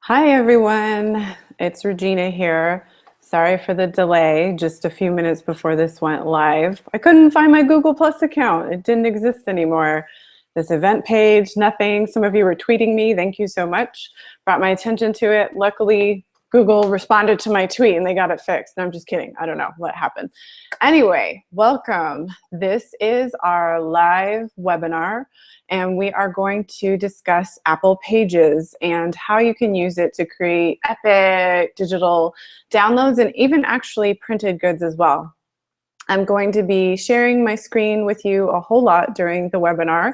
Hi everyone, it's Regina here. Sorry for the delay, just a few minutes before this went live. I couldn't find my Google Plus account. It didn't exist anymore. This event page, nothing. Some of you were tweeting me, thank you so much. Brought my attention to it. Luckily, Google responded to my tweet and they got it fixed. No, I'm just kidding. I don't know what happened. Anyway, welcome. This is our live webinar and we are going to discuss Apple Pages and how you can use it to create epic digital downloads and even actually printed goods as well. I'm going to be sharing my screen with you a whole lot during the webinar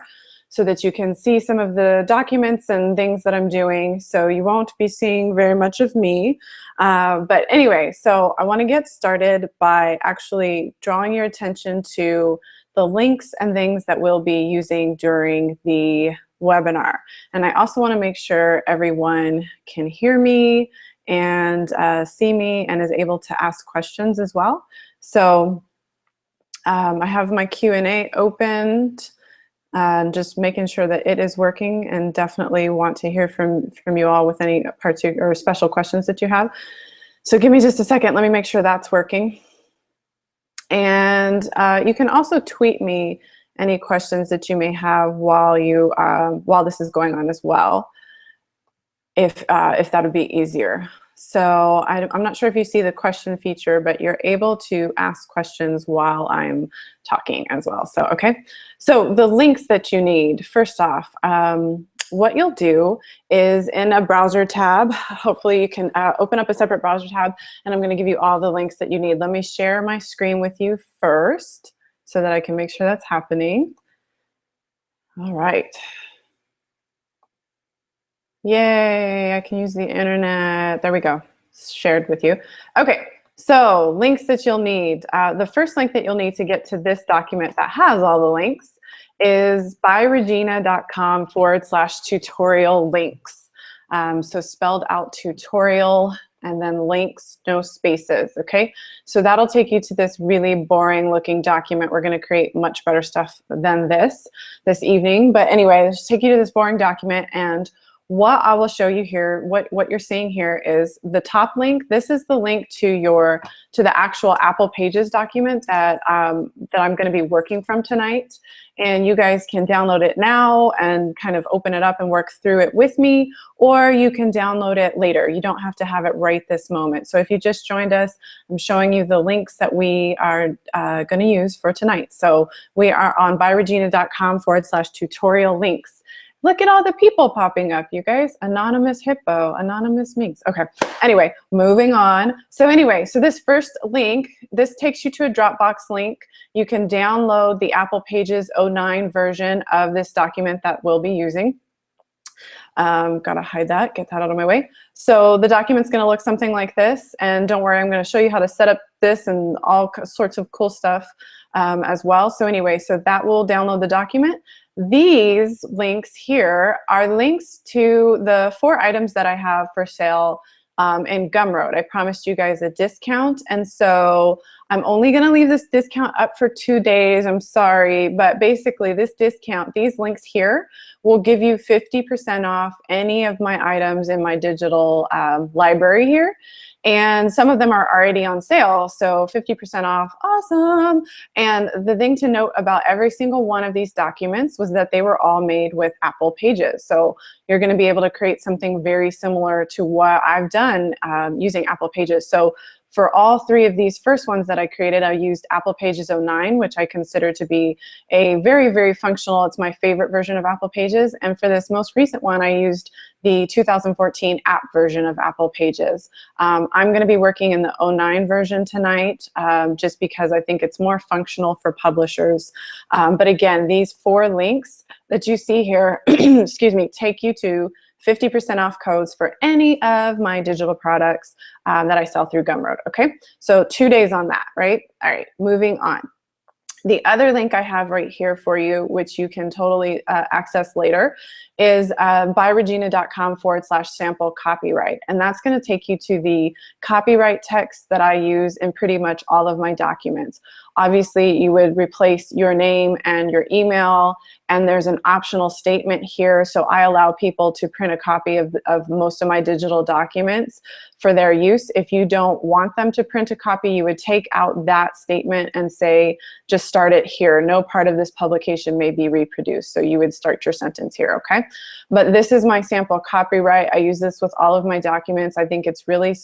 so that you can see some of the documents and things that I'm doing. So you won't be seeing very much of me. But anyway, so I want to get started by actually drawing your attention to the links and things that we'll be using during the webinar. And I also want to make sure everyone can hear me and see me and is able to ask questions as well. So I have my Q&A opened. Just making sure that it is working, and definitely want to hear from you all with any particular or special questions that you have. So give me just a second. Let me make sure that's working. And you can also tweet me any questions that you may have while this is going on as well, if that would be easier. So I'm not sure if you see the question feature, but you're able to ask questions while I'm talking as well. So, okay. So the links that you need, first off, what you'll do is in a browser tab, hopefully you can open up a separate browser tab, and I'm going to give you all the links that you need. Let me share my screen with you first so that I can make sure that's happening. All right. Yay, I can use the internet. There we go, shared with you. Okay, so links that you'll need. The first link that you'll need to get to this document that has all the links is byRegina.com /tutorial links. So spelled out tutorial and then links, no spaces, okay? So that'll take you to this really boring looking document. We're gonna create much better stuff than this evening. But anyway, let's take you to this boring document, and what I will show you here, what you're seeing here is the top link. This is the link to the actual Apple Pages document that I'm going to be working from tonight. And you guys can download it now and kind of open it up and work through it with me, or you can download it later. You don't have to have it right this moment. So if you just joined us, I'm showing you the links that we are going to use for tonight. So we are on byRegina.com /tutorial links. Look at all the people popping up, you guys. Anonymous hippo, anonymous minx. Okay, anyway, moving on. So anyway, so this first link, this takes you to a Dropbox link. You can download the Apple Pages 09 version of this document that we'll be using. Gotta hide that, get that out of my way. So the document's gonna look something like this, and don't worry, I'm gonna show you how to set up this and all sorts of cool stuff as well. So anyway, so that will download the document. These links here are links to the 4 items that I have for sale in Gumroad. I promised you guys a discount, and so I'm only going to leave this discount up for 2 days. I'm sorry, but basically this discount, these links here, will give you 50% off any of my items in my digital library here. And some of them are already on sale, so 50% off, awesome. And the thing to note about every single one of these documents was that they were all made with Apple Pages. So you're gonna be able to create something very similar to what I've done using Apple Pages. So for all 3 of these first ones that I created, I used Apple Pages 09, which I consider to be a very, very functional, it's my favorite version of Apple Pages. And for this most recent one, I used the 2014 app version of Apple Pages. I'm gonna be working in the 09 version tonight, just because I think it's more functional for publishers. But again, these 4 links that you see here, excuse me, take you to 50% off codes for any of my digital products that I sell through Gumroad, okay? So 2 days on that, right? All right, moving on. The other link I have right here for you, which you can totally access later, is byRegina.com /sample copyright. And that's going to take you to the copyright text that I use in pretty much all of my documents. Obviously, you would replace your name and your email, and there's an optional statement here. So I allow people to print a copy of most of my digital documents for their use. If you don't want them to print a copy, you would take out that statement and say, just start it here. No part of this publication may be reproduced. So you would start your sentence here, okay? But this is my sample copyright. I use this with all of my documents. I think it's really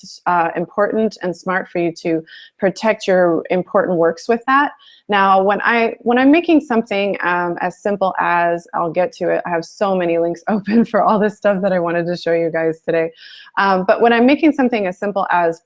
important and smart for you to protect your important works with that. Now, when I'm making something as simple as, I'll get to it, I have so many links open for all this stuff that I wanted to show you guys today. But when I'm making something as simple as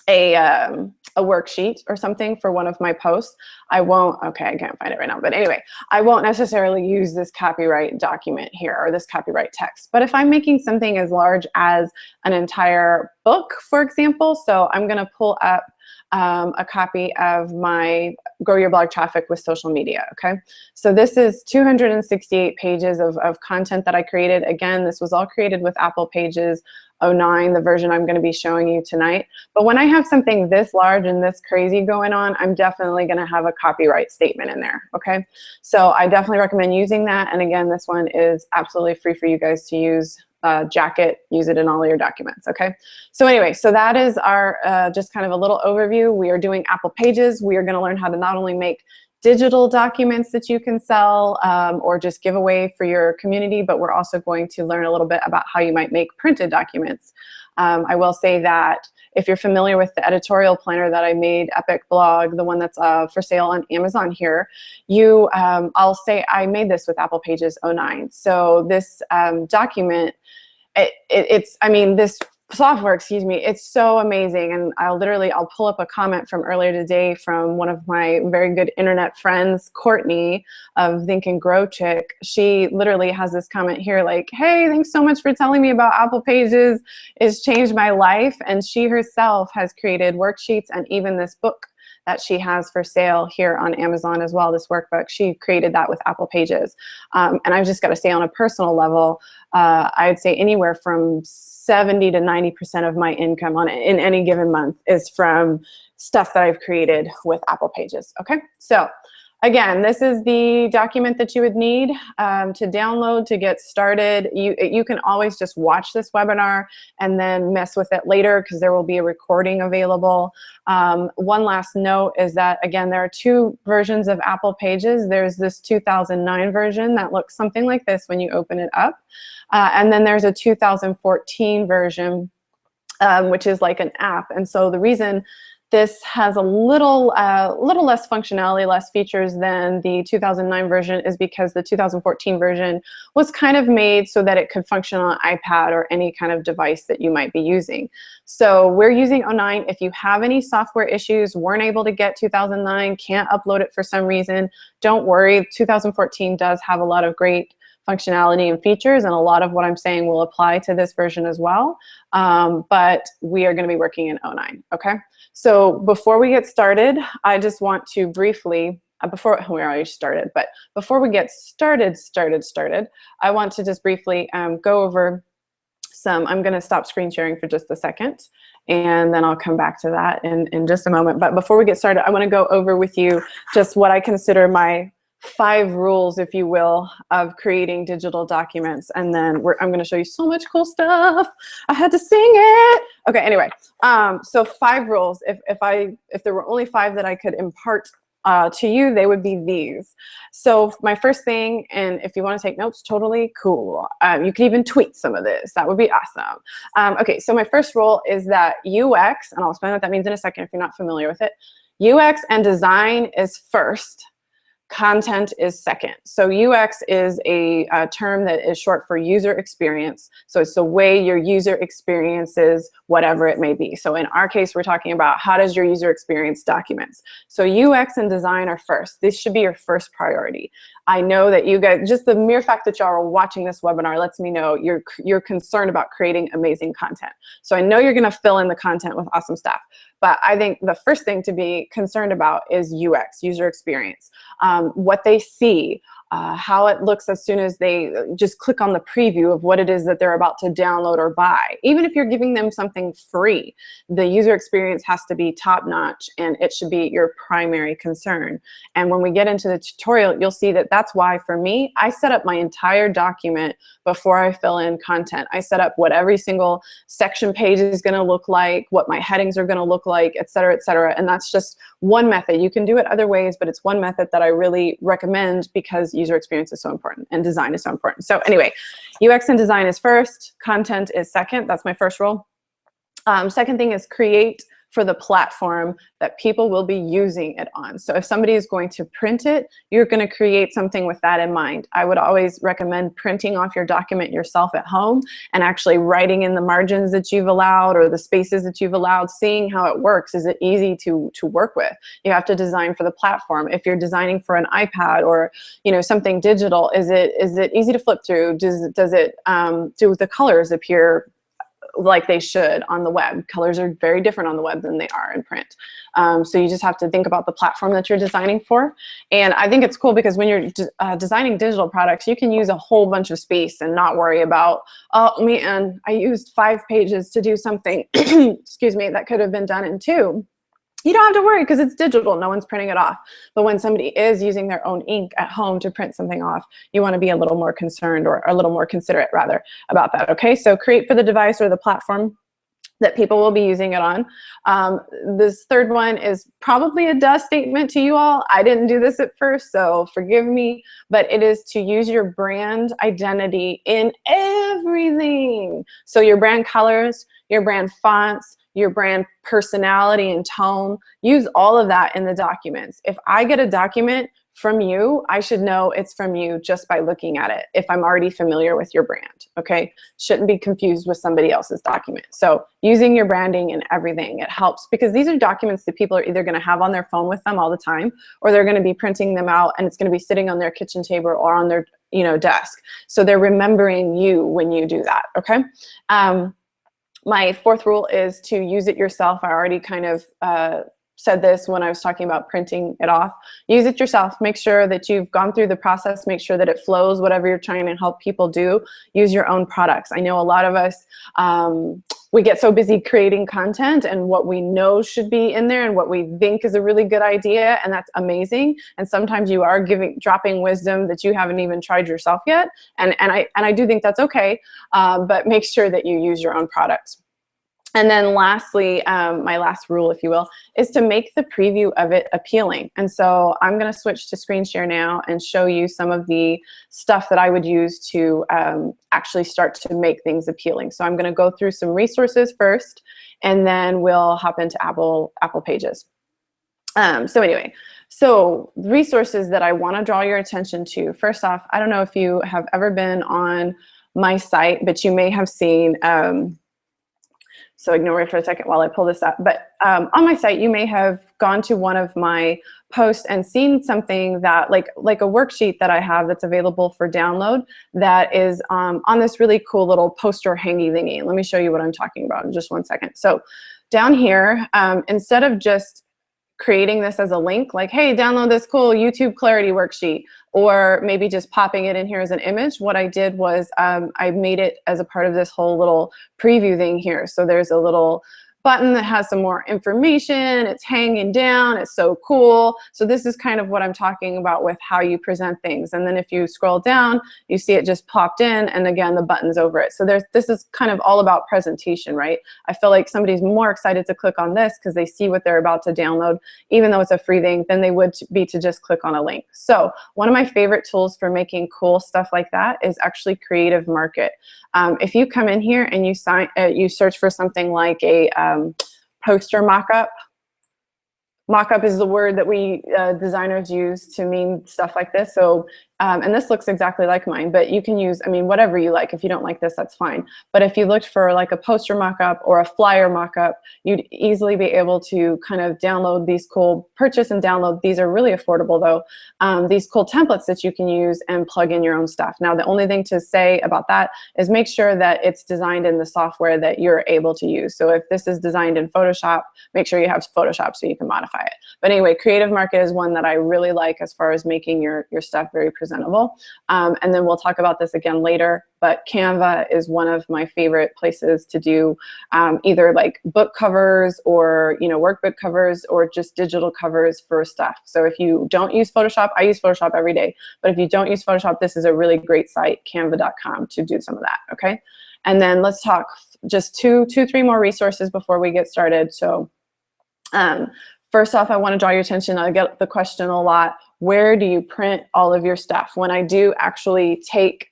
a worksheet or something for one of my posts, I won't, okay, I can't find it right now, but anyway, I won't necessarily use this copyright document here or this copyright text. But if I'm making something as large as an entire book, for example, so I'm gonna pull up a copy of my Grow Your Blog Traffic with Social Media, okay? So this is 268 pages of content that I created. Again, this was all created with Apple Pages 09, the version I'm gonna be showing you tonight. But when I have something this large and this crazy going on, I'm definitely gonna have a copyright statement in there, okay? So I definitely recommend using that. And again, this one is absolutely free for you guys to use. Jacket, use it in all of your documents, okay? So anyway, so that is our just kind of a little overview. We are doing Apple Pages. We are gonna learn how to not only make digital documents that you can sell or just give away for your community, but we're also going to learn a little bit about how you might make printed documents. I will say that if you're familiar with the editorial planner that I made, Epic Blog, the one that's for sale on Amazon here, I'll say I made this with Apple Pages 09. So this document, this software, excuse me, it's so amazing. And I'll pull up a comment from earlier today from one of my very good internet friends, Courtney of Think and Grow Chick. She literally has this comment here like, hey, thanks so much for telling me about Apple Pages. It's changed my life. And she herself has created worksheets and even this book that she has for sale here on Amazon as well, this workbook. She created that with Apple Pages. And I've just got to say on a personal level, I'd say anywhere from 70 to 90% of my income in any given month is from stuff that I've created with Apple Pages, okay? So again, this is the document that you would need to download to get started. You can always just watch this webinar and then mess with it later because there will be a recording available. One last note is that, again, there are two versions of Apple Pages. There's this 2009 version that looks something like this when you open it up. And then there's a 2014 version, which is like an app. And so the reason this has a little less functionality, less features than the 2009 version is because the 2014 version was kind of made so that it could function on iPad or any kind of device that you might be using. So we're using 09. If you have any software issues, weren't able to get 2009, can't upload it for some reason, don't worry. 2014 does have a lot of great functionality and features, and a lot of what I'm saying will apply to this version as well. But we are going to be working in 09, okay? So before we get started, I just want to briefly, we already started, but before we get started, I want to just briefly go over I'm going to stop screen sharing for just a second, and then I'll come back to that in just a moment. But before we get started, I want to go over with you just what I consider my 5 rules, if you will, of creating digital documents. And then I'm going to show you so much cool stuff. I had to sing it. Okay, anyway, so 5 rules. If there were only 5 that I could impart to you, they would be these. So my first thing, and if you want to take notes, totally cool. You can even tweet some of this. That would be awesome. Okay, so my first rule is that UX, and I'll explain what that means in a second if you're not familiar with it. UX and design is first. Content is second. So UX is a term that is short for user experience. So it's the way your user experiences whatever it may be. So in our case, we're talking about how does your user experience documents. So UX and design are first. This should be your first priority. I know that you guys, just the mere fact that y'all are watching this webinar lets me know you're concerned about creating amazing content. So I know you're gonna fill in the content with awesome stuff. But I think the first thing to be concerned about is UX, user experience. What they see. how it looks as soon as they just click on the preview of what it is that they're about to download or buy. Even if you're giving them something free, the user experience has to be top-notch, and it should be your primary concern. And when we get into the tutorial, you'll see that that's why, for me, I set up my entire document before I fill in content. I set up what every single section page is going to look like, what my headings are going to look like, et cetera, et cetera. And that's just one method. You can do it other ways, but it's one method that I really recommend because user experience is so important and design is so important. So anyway, UX and design is first, content is second. That's my first rule. Second thing is create for the platform that people will be using it on. So if somebody is going to print it, you're going to create something with that in mind. I would always recommend printing off your document yourself at home and actually writing in the margins that you've allowed or the spaces that you've allowed, seeing how it works. Is it easy to work with? You have to design for the platform. If you're designing for an iPad or something digital, is it easy to flip through? Does it do the colors appear like they should on the web? Colors are very different on the web than they are in print. So you just have to think about the platform that you're designing for. And I think it's cool because when you're designing digital products, you can use a whole bunch of space and not worry about, oh man, I used 5 pages to do something, excuse me, that could have been done in 2. You don't have to worry because it's digital. No one's printing it off. But when somebody is using their own ink at home to print something off, you want to be a little more concerned, or a little more considerate rather, about that. Okay, so create for the device or the platform that people will be using it on. This third one is probably a duh statement to you all. I didn't do this at first, so forgive me, but it is to use your brand identity in everything. So your brand colors, your brand fonts, your brand personality and tone, use all of that in the documents. If I get a document from you, I should know it's from you just by looking at it if I'm already familiar with your brand, okay? Shouldn't be confused with somebody else's document. So using your branding in everything, it helps because these are documents that people are either gonna have on their phone with them all the time, or they're gonna be printing them out and it's gonna be sitting on their kitchen table or on their desk. So they're remembering you when you do that, okay? My fourth rule is to use it yourself. I already kind of said this when I was talking about printing it off. Use it yourself. Make sure that you've gone through the process. Make sure that it flows, whatever you're trying to help people do. Use your own products. I know a lot of us, we get so busy creating content and what we know should be in there and what we think is a really good idea, and that's amazing. And sometimes you are dropping wisdom that you haven't even tried yourself yet. And I do think that's okay, but make sure that you use your own products. And then lastly, my last rule, if you will, is to make the preview of it appealing. And so I'm going to switch to screen share now and show you some of the stuff that I would use to actually start to make things appealing. So I'm going to go through some resources first, and then we'll hop into Apple Pages. So anyway, so resources that I want to draw your attention to. First off, I don't know if you have ever been on my site, but you may have seen, so ignore it for a second while I pull this up. But on my site, you may have gone to one of my posts and seen something that, like a worksheet that I have that's available for download that is on this really cool little poster hangy thingy. Let me show you what I'm talking about in just one second. So down here, instead of just creating this as a link, like, hey, download this cool YouTube clarity worksheet, or maybe just popping it in here as an image, what I did was I made it as a part of this whole little preview thing here. So there's a little button that has some more information. It's hanging down. It's so cool. So this is kind of what I'm talking about with how you present things. And then if you scroll down, you see it just popped in, and again, the button's over it. So this is kind of all about presentation, right? I feel like somebody's more excited to click on this because they see what they're about to download, even though it's a free thing, than they would be to just click on a link. So one of my favorite tools for making cool stuff like that is actually Creative Market. If you come in here and you search for something like a poster mock-up. Mock-up is the word that we designers use to mean stuff like this. So, and this looks exactly like mine, but you can use, I mean, whatever you like. If you don't like this, that's fine. But if you looked for like a poster mock-up or a flyer mock-up, you'd easily be able to kind of download these cool, purchase and download. These are really affordable though. These cool templates that you can use and plug in your own stuff. Now, the only thing to say about that is make sure that it's designed in the software that you're able to use. So if this is designed in Photoshop, make sure you have Photoshop so you can modify it. But anyway, Creative Market is one that I really like as far as making your stuff very presentable presentable. And then we'll talk about this again later, but Canva is one of my favorite places to do either like book covers or, you know, workbook covers or just digital covers for stuff. So if you don't use Photoshop, I use Photoshop every day, but if you don't use Photoshop, this is a really great site, canva.com, to do some of that, okay? And then let's talk just three more resources before we get started. So first off, I want to draw your attention. I get the question a lot, where do you print all of your stuff? When I do actually take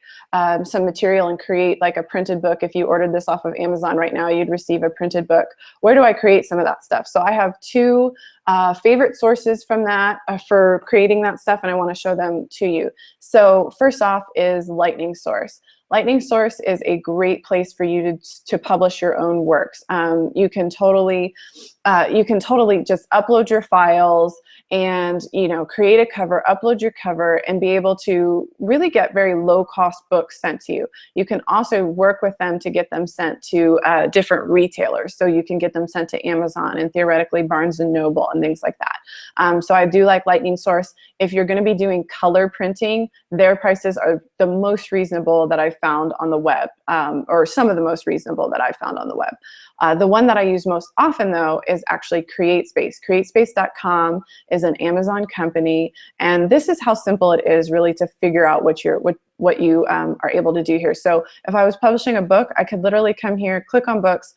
some material and create like a printed book, if you ordered this off of Amazon right now, you'd receive a printed book. Where do I create some of that stuff? So I have two favorite sources from that for creating that stuff, and I want to show them to you. So first off is Lightning Source. Lightning Source is a great place for you to publish your own works. You can totally just upload your files and, you know, create a cover, upload your cover, and be able to really get very low cost books sent to you. You can also work with them to get them sent to different retailers. So you can get them sent to Amazon and theoretically Barnes and Noble and things like that. So I do like Lightning Source. If you're going to be doing color printing, their prices are the most reasonable that I've found on the web, or some of the most reasonable that I've found on the web. The one that I use most often, though, is actually CreateSpace. CreateSpace.com is an Amazon company, and this is how simple it is really to figure out what you are able to do here. So if I was publishing a book, I could literally come here, click on books,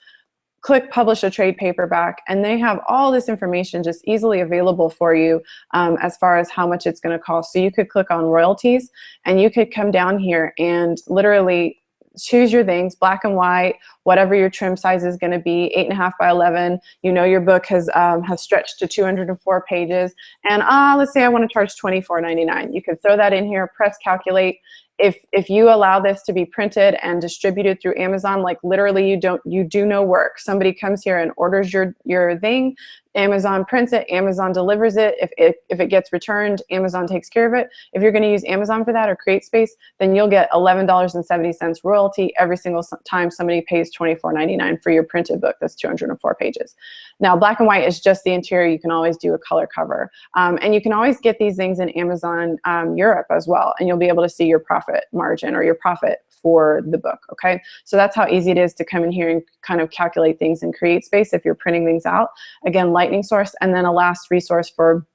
click publish a trade paperback, and they have all this information just easily available for you as far as how much it's going to cost. So you could click on royalties, and you could come down here and literally choose your things, black and white, whatever your trim size is going to be, 8.5 by 11. You know your book has stretched to 204 pages, and let's say I want to charge $24.99. You could throw that in here, press calculate. If you allow this to be printed and distributed through Amazon, like literally you do no work. Somebody comes here and orders your thing, Amazon prints it, Amazon delivers it. If it gets returned, Amazon takes care of it. If you're going to use Amazon for that or CreateSpace, then you'll get $11.70 royalty every single time somebody pays $24.99 for your printed book that's 204 pages. Now, black and white is just the interior. You can always do a color cover. And you can always get these things in Amazon Europe as well, and you'll be able to see your profit margin or your profit for the book, okay? So that's how easy it is to come in here and kind of calculate things in CreateSpace if you're printing things out. Again, Lightning Source, and then a last resource for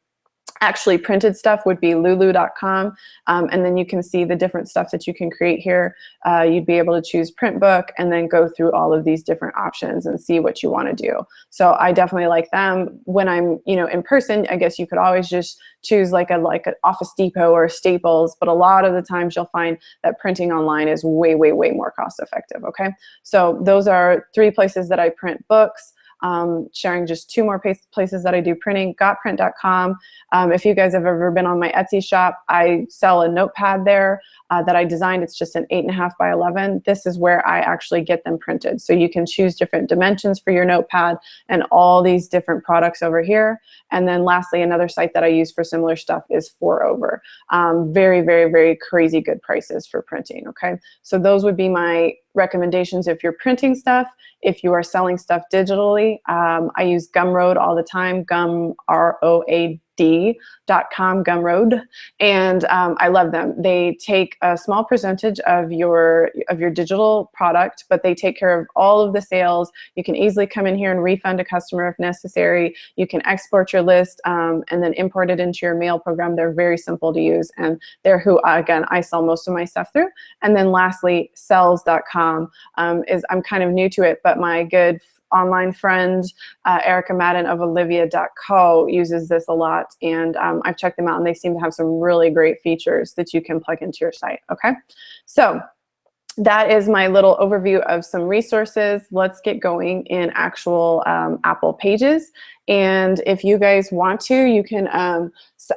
actually printed stuff would be lulu.com, and then you can see the different stuff that you can create here. You'd be able to choose print book and then go through all of these different options and see what you want to do. So I definitely like them. When I'm, you know, in person, I guess you could always just choose like an Office Depot or Staples, but a lot of the times you'll find that printing online is way, way, way more cost effective, okay? So those are three places that I print books. Sharing just two more places that I do printing, gotprint.com. If you guys have ever been on my Etsy shop, I sell a notepad there that I designed. It's just an 8.5 by 11. This is where I actually get them printed. So you can choose different dimensions for your notepad and all these different products over here. And then lastly, another site that I use for similar stuff is 4over. Very, very, very crazy good prices for printing, okay? So those would be my recommendations if you're printing stuff. If you are selling stuff digitally, I use Gumroad all the time, Gumroad.com, Gumroad, and I love them. They take a small percentage of your digital product, but they take care of all of the sales. You can easily come in here and refund a customer if necessary. You can export your list and then import it into your mail program. They're very simple to use, and they're who, again, I sell most of my stuff through. And then lastly, sells.com I'm kind of new to it, but my good online friend, Erica Madden of Olivia.co uses this a lot, and I've checked them out, and they seem to have some really great features that you can plug into your site, okay? So that is my little overview of some resources. Let's get going in actual Apple Pages. And if you guys want to, you can,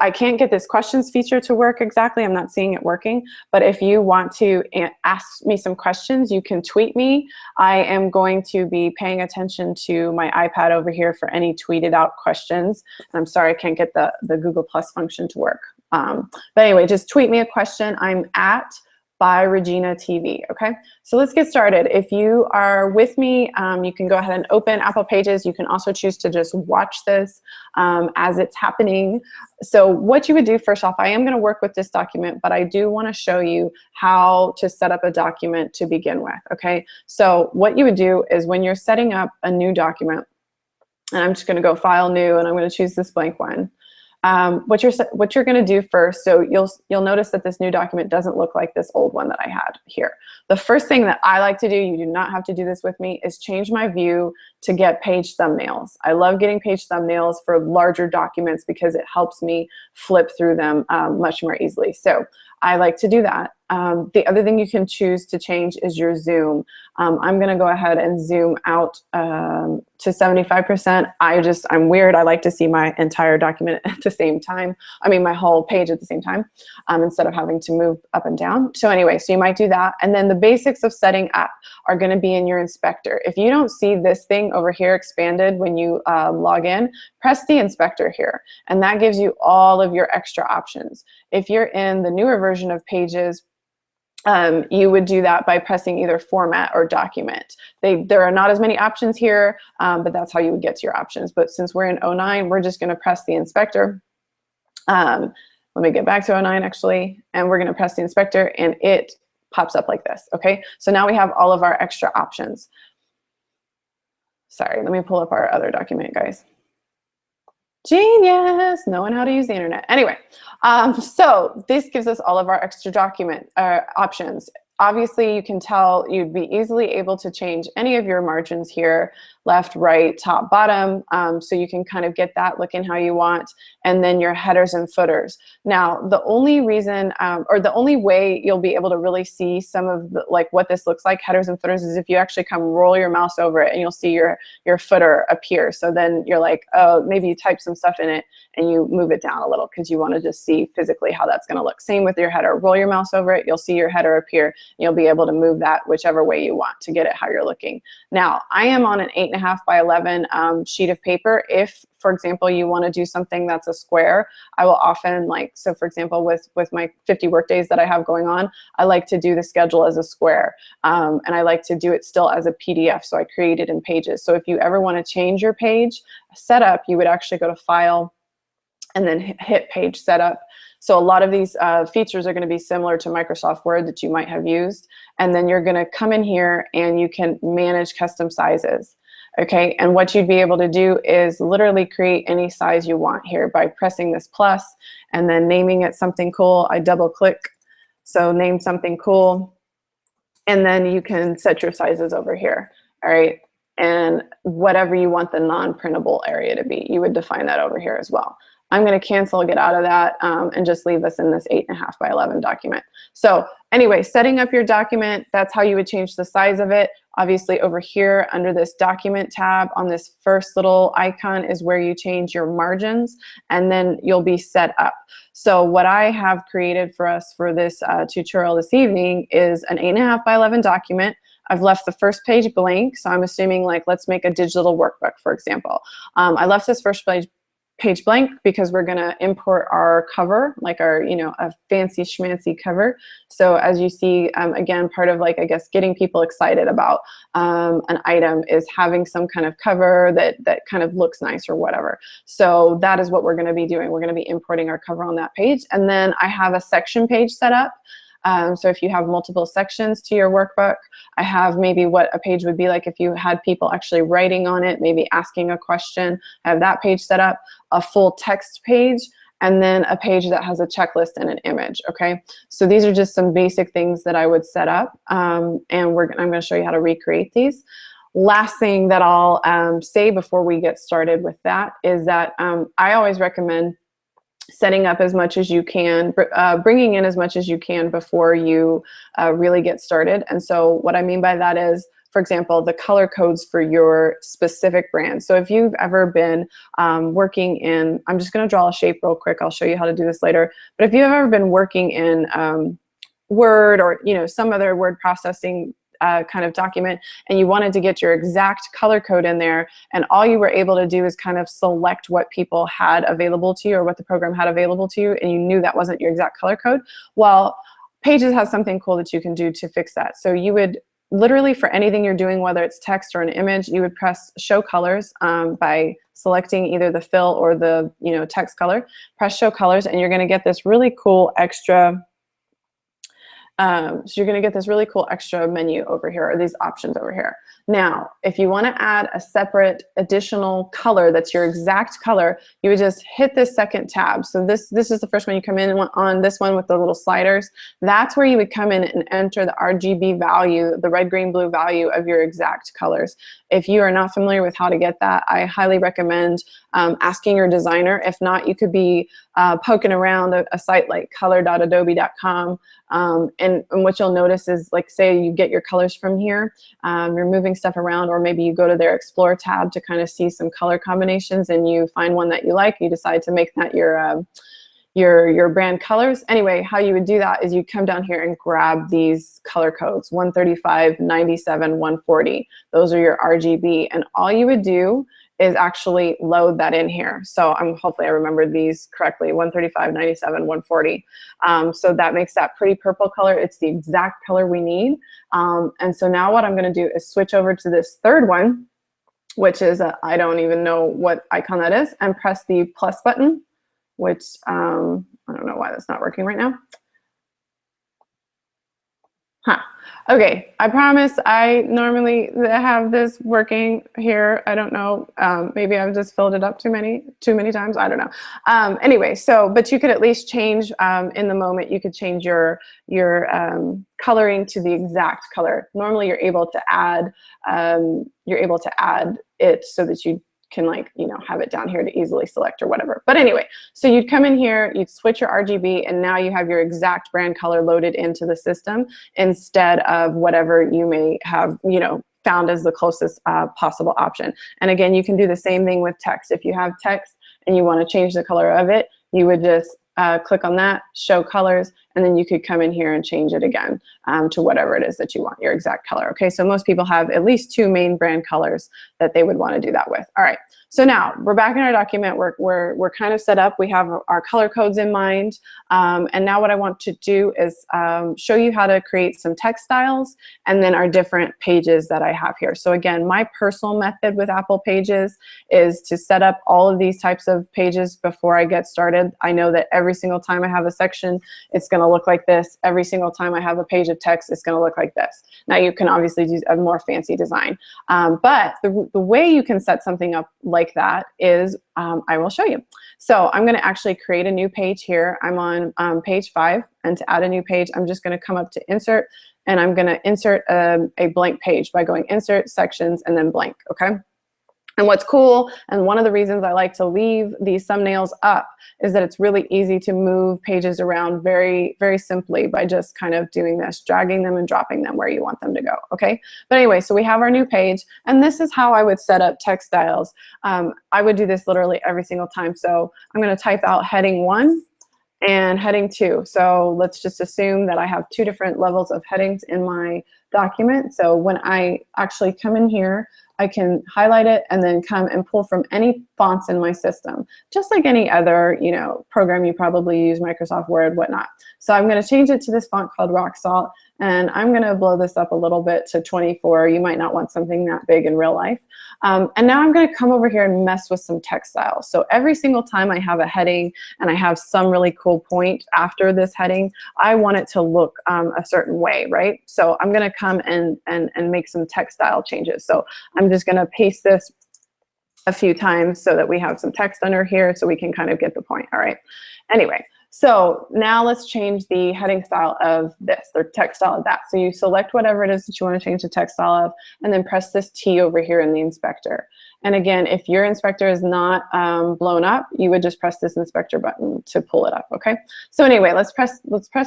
I can't get this questions feature to work exactly. I'm not seeing it working. But if you want to ask me some questions, you can tweet me. I am going to be paying attention to my iPad over here for any tweeted out questions. And I'm sorry I can't get the Google Plus function to work. But anyway, just tweet me a question. I'm at byRegina TV. Okay, so let's get started. If you are with me, you can go ahead and open Apple Pages. You can also choose to just watch this as it's happening. So what you would do first off, I am going to work with this document, but I do want to show you how to set up a document to begin with. Okay, so what you would do is when you're setting up a new document, and I'm just going to go File, New, and I'm going to choose this blank one. What you're going to do first, so you'll notice that this new document doesn't look like this old one that I had here. The first thing that I like to do, you do not have to do this with me, is change my view to get page thumbnails. I love getting page thumbnails for larger documents because it helps me flip through them much more easily. So I like to do that. The other thing you can choose to change is your zoom. I'm going to go ahead and zoom out to 75%. I'm weird. I like to see my entire document at the same time. I mean, my whole page at the same time instead of having to move up and down. So anyway, so you might do that. And then the basics of setting up are going to be in your inspector. If you don't see this thing over here expanded when you log in, press the inspector here. And that gives you all of your extra options. If you're in the newer version of Pages, you would do that by pressing either Format or Document. There are not as many options here, but that's how you would get to your options. But since we're in 09, we're just going to press the inspector. Let me get back to 09 actually, and we're going to press the inspector, and it pops up like this. Okay, so now we have all of our extra options. Sorry, let me pull up our other document, guys. Genius, knowing how to use the internet. Anyway, so this gives us all of our extra document options. Obviously, you can tell you'd be easily able to change any of your margins here, left, right, top, bottom, so you can kind of get that looking how you want, and then your headers and footers. Now, the only reason, or the only way you'll be able to really see some of the, like what this looks like, headers and footers, is if you actually come roll your mouse over it and you'll see your footer appear. So then you're like, oh, maybe you type some stuff in it and you move it down a little because you want to just see physically how that's going to look. Same with your header. Roll your mouse over it, you'll see your header appear. You'll be able to move that whichever way you want to get it how you're looking. Now, I am on an 8.5 by 11 sheet of paper. If, for example, you want to do something that's a square, I will often, so for example, with my 50 work days that I have going on, I like to do the schedule as a square. And I like to do it still as a PDF, so I create it in Pages. So if you ever want to change your page setup, you would actually go to File and then hit Page Setup. So a lot of these features are going to be similar to Microsoft Word that you might have used. And then you're going to come in here and you can manage custom sizes. Okay, and what you'd be able to do is literally create any size you want here by pressing this plus and then naming it something cool. I double click, so name something cool. And then you can set your sizes over here. All right, and whatever you want the non-printable area to be, you would define that over here as well. I'm going to cancel, get out of that, and just leave us in this 8.5 by 11 document. So anyway, setting up your document, that's how you would change the size of it. Obviously over here under this document tab on this first little icon is where you change your margins, and then you'll be set up. So what I have created for us for this tutorial this evening is an 8.5 by 11 document. I've left the first page blank, so I'm assuming let's make a digital workbook, for example. I left this first page blank because we're going to import our cover, our, a fancy schmancy cover. So as you see, again, part of I guess getting people excited about an item is having some kind of cover that kind of looks nice or whatever. So that is what we're going to be doing. We're going to be importing our cover on that page. And then I have a section page set up. So if you have multiple sections to your workbook, I have maybe what a page would be like if you had people actually writing on it, maybe asking a question. I have that page set up, a full text page, and then a page that has a checklist and an image, okay? So these are just some basic things that I would set up, and I'm going to show you how to recreate these. Last thing that I'll say before we get started with that is that I always recommend setting up as much as you can, bringing in as much as you can before you really get started. And so what I mean by that is, for example, the color codes for your specific brand. So if you've ever been working in, I'm just going to draw a shape real quick. I'll show you how to do this later. But if you've ever been working in Word or some other word processing kind of document, and you wanted to get your exact color code in there, and all you were able to do is kind of select what people had available to you or what the program had available to you, and you knew that wasn't your exact color code, well, Pages has something cool that you can do to fix that. So you would literally, for anything you're doing, whether it's text or an image, you would press show colors by selecting either the fill or the text color. Press show colors, and you're going to get this really cool extra. So you're going to get this really cool extra menu over here, or these options over here. Now, if you want to add a separate additional color that's your exact color, you would just hit this second tab. So this is the first one you come in on, this one with the little sliders. That's where you would come in and enter the RGB value, the red, green, blue value of your exact colors. If you are not familiar with how to get that, I highly recommend asking your designer. If not, you could be poking around a site like color.adobe.com. And what you'll notice is, like, say you get your colors from here, you're moving stuff around, or maybe you go to their Explore tab to kind of see some color combinations, and you find one that you like, you decide to make that your brand colors. Anyway, how you would do that is you come down here and grab these color codes, 135, 97, 140. Those are your RGB, and all you would do is actually load that in here. So hopefully I remembered these correctly, 135, 97, 140. So that makes that pretty purple color. It's the exact color we need. And so now what I'm gonna do is switch over to this third one, which is, I don't even know what icon that is, and press the plus button, which I don't know why that's not working right now. Huh. Okay, I promise I normally have this working here. I don't know, maybe I've just filled it up too many times, I don't know. Anyway, so, but you could at least change in the moment, you could change your coloring to the exact color. Normally you're able to add it so that you can, like, have it down here to easily select or whatever. But anyway, so you'd come in here, you'd switch your RGB, and now you have your exact brand color loaded into the system instead of whatever you may have, found as the closest possible option. And again, you can do the same thing with text. If you have text and you want to change the color of it, you would just click on that, show colors, and then you could come in here and change it again to whatever it is that you want, your exact color. Okay, so most people have at least 2 main brand colors that they would want to do that with. All right, so now we're back in our document. We're kind of set up. We have our color codes in mind, and now what I want to do is show you how to create some textiles and then our different pages that I have here. So again, my personal method with Apple Pages is to set up all of these types of pages before I get started. I know that every single time I have a section, it's going to look like this. Every single time I have a page of text, it's going to look like this. Now you can obviously do a more fancy design, but the way you can set something up like that is, I will show you. So I'm going to actually create a new page here. I'm on page 5, and to add a new page, I'm just going to come up to Insert, and I'm going to insert a blank page by going Insert, Sections, and then Blank, okay? And what's cool, and one of the reasons I like to leave these thumbnails up, is that it's really easy to move pages around very, very simply by just kind of doing this, dragging them and dropping them where you want them to go, okay? But anyway, so we have our new page, and this is how I would set up textiles. I would do this literally every single time. So I'm gonna type out heading 1 and heading 2. So let's just assume that I have 2 different levels of headings in my document. So when I actually come in here, I can highlight it and then come and pull from any fonts in my system, just like any other, program you probably use, Microsoft Word, whatnot. So I'm going to change it to this font called Rock Salt, and I'm going to blow this up a little bit to 24. You might not want something that big in real life. And now I'm going to come over here and mess with some textiles. So every single time I have a heading and I have some really cool point after this heading, I want it to look a certain way, right? So I'm going to come and make some textile changes. So I'm just going to paste this a few times so that we have some text under here so we can kind of get the point, all right? Anyway, so now let's change the heading style of this, the text style of that. So you select whatever it is that you want to change the text style of, and then press this T over here in the inspector. And again, if your inspector is not blown up, you would just press this inspector button to pull it up, okay? So anyway, let's press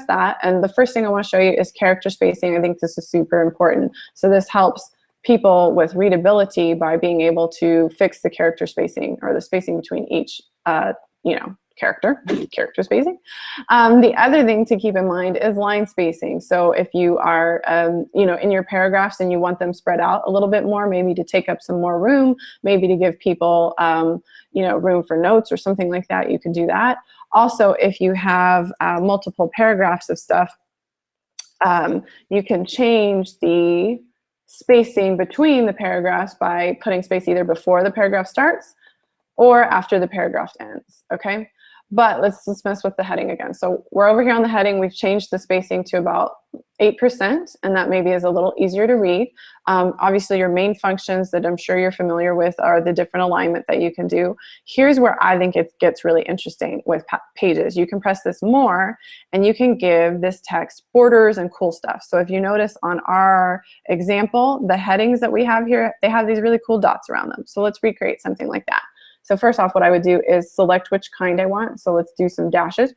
that. And the first thing I want to show you is character spacing. I think this is super important. So this helps people with readability by being able to fix the character spacing, or the spacing between each, character spacing. The other thing to keep in mind is line spacing. So if you are, in your paragraphs and you want them spread out a little bit more, maybe to take up some more room, maybe to give people, room for notes or something like that, you can do that. Also, if you have multiple paragraphs of stuff, You can change the spacing between the paragraphs by putting space either before the paragraph starts or after the paragraph ends, okay? But let's mess with the heading again. So we're over here on the heading. We've changed the spacing to about 8%, and that maybe is a little easier to read. Obviously, your main functions that I'm sure you're familiar with are the different alignment that you can do. Here's where I think it gets really interesting with pages. You can press this more, and you can give this text borders and cool stuff. So if you notice on our example, the headings that we have here, they have these really cool dots around them. So let's recreate something like that. So first off, what I would do is select which kind I want. So let's do some dashes.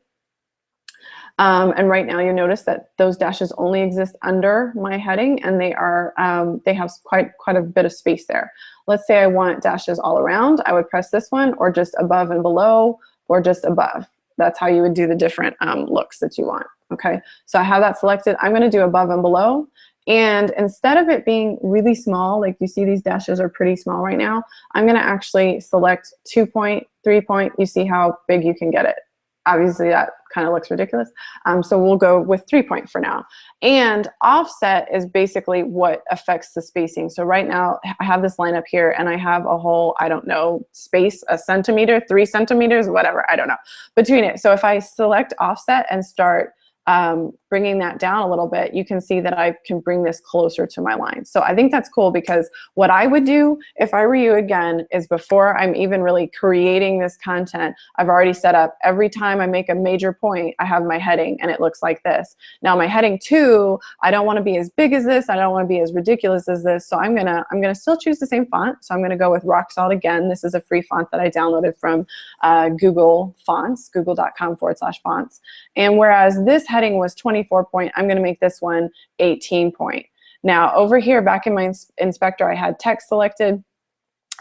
And right now you notice that those dashes only exist under my heading, and they have quite a bit of space there. Let's say I want dashes all around. I would press this one, or just above and below, or just above. That's how you would do the different looks that you want. Okay, so I have that selected. I'm going to do above and below. And instead of it being really small, like you see these dashes are pretty small right now, I'm going to actually select 2 point, 3 point. You see how big you can get it. Obviously, that kind of looks ridiculous. So we'll go with 3 point for now. And offset is basically what affects the spacing. So right now, I have this line up here, and I have a whole, I don't know, space, a centimeter, 3 centimeters, whatever, I don't know, between it. So if I select offset and start bringing that down a little bit, you can see that I can bring this closer to my line. So I think that's cool, because what I would do if I were you again is before I'm even really creating this content, I've already set up every time I make a major point, I have my heading and it looks like this. Now my heading 2, I don't want to be as big as this. I don't want to be as ridiculous as this. So I'm gonna still choose the same font. So I'm gonna go with rock salt again. This is a free font that I downloaded from Google Fonts, google.com/fonts. And whereas this heading was 24 point, I'm going to make this one 18 point. Now over here back in my inspector, I had text selected.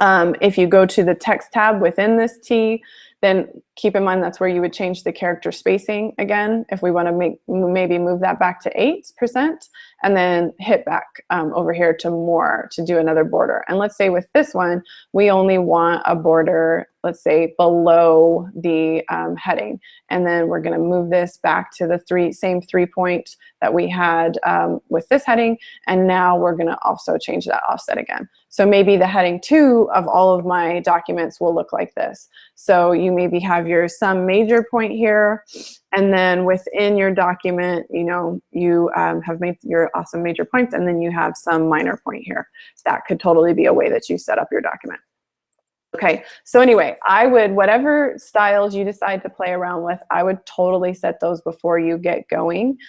If you go to the text tab within this T, then keep in mind that's where you would change the character spacing again if we want to maybe move that back to 8%, and then hit back over here to more to do another border. And let's say with this one, we only want a border, let's say below the heading. And then we're going to move this back to the same 3 point that we had with this heading. And now we're going to also change that offset again. So maybe the heading 2 of all of my documents will look like this. So you maybe have your some major point here, and then within your document, you know, you have made your awesome major points, and then you have some minor point here. That could totally be a way that you set up your document. Okay, so anyway, I would, whatever styles you decide to play around with, I would totally set those before you get going.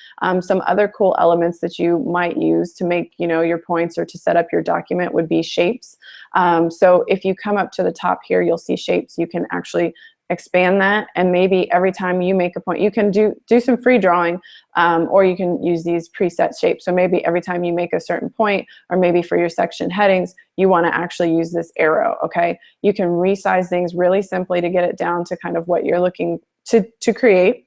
Some other cool elements that you might use to make, you know, your points or to set up your document would be shapes. So if you come up to the top here, you'll see shapes. You can actually expand that, and maybe every time you make a point, you can do some free drawing, or you can use these preset shapes. So maybe every time you make a certain point, or maybe for your section headings, you want to actually use this arrow. Okay, you can resize things really simply to get it down to kind of what you're looking to create.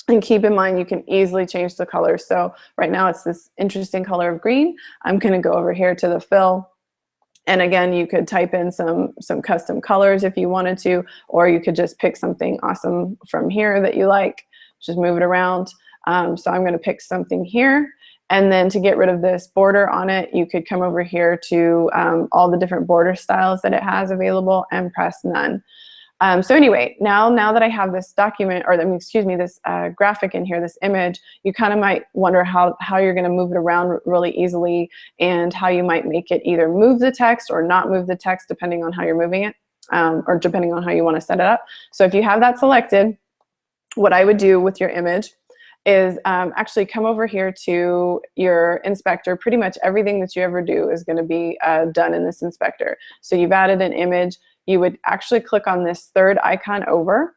And keep in mind, you can easily change the color. So right now it's this interesting color of green. I'm going to go over here to the fill. And again, you could type in some custom colors if you wanted to, or you could just pick something awesome from here that you like, just move it around. So I'm going to pick something here. And then to get rid of this border on it, you could come over here to all the different border styles that it has available and press none. So anyway, now that I have this document, or excuse me, this graphic in here, this image, you kind of might wonder how you're going to move it around really easily, and how you might make it either move the text or not move the text depending on how you're moving it, or depending on how you want to set it up. So if you have that selected, what I would do with your image is actually come over here to your inspector. Pretty much everything that you ever do is going to be done in this inspector. So you've added an image. You would actually click on this third icon over,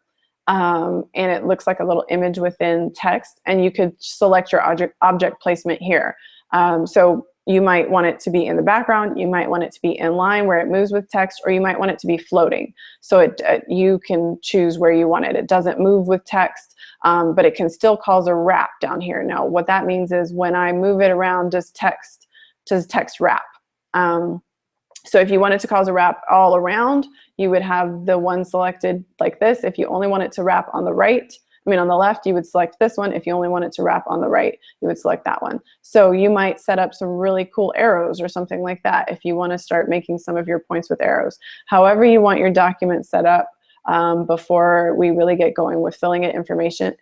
and it looks like a little image within text, and you could select your object placement here. So you might want it to be in the background, you might want it to be in line where it moves with text, or you might want it to be floating. So you can choose where you want it. It doesn't move with text, but it can still cause a wrap down here. Now what that means is when I move it around, does text wrap? So if you wanted to cause a wrap all around, you would have the one selected like this. If you only want it to wrap on the right, I mean, on the left, you would select this one. If you only want it to wrap on the right, you would select that one. So you might set up some really cool arrows or something like that if you want to start making some of your points with arrows. However you want your document set up, before we really get going with filling it information,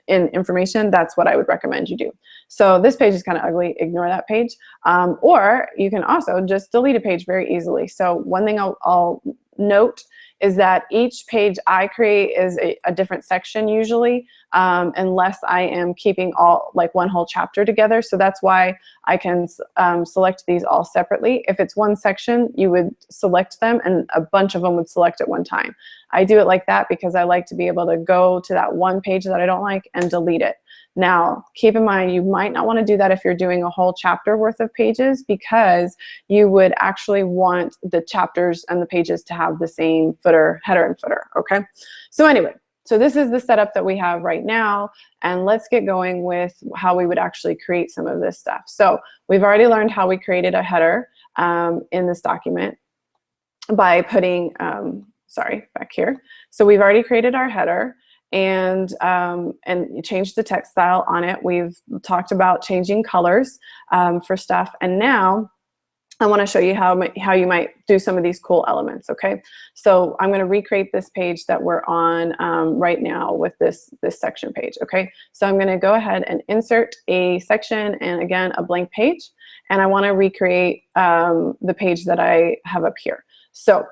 that's what I would recommend you do. So this page is kind of ugly, ignore that page. Or you can also just delete a page very easily. So one thing I'll note is that each page I create is a different section usually, unless I am keeping all like one whole chapter together. So that's why I can select these all separately. If it's one section, you would select them and a bunch of them would select at one time. I do it like that because I like to be able to go to that one page that I don't like and delete it. Now, keep in mind, you might not want to do that if you're doing a whole chapter worth of pages, because you would actually want the chapters and the pages to have the same header and footer, okay? So anyway, so this is the setup that we have right now, and let's get going with how we would actually create some of this stuff. So we've already learned how we created a header in this document by putting, sorry, back here. So we've already created our header, and changed the text style on it. We've talked about changing colors for stuff, and now I want to show you how you might do some of these cool elements. Okay, so I'm going to recreate this page that we're on right now with this section page. Okay, so I'm going to go ahead and insert a section and again a blank page, and I want to recreate the page that I have up here. So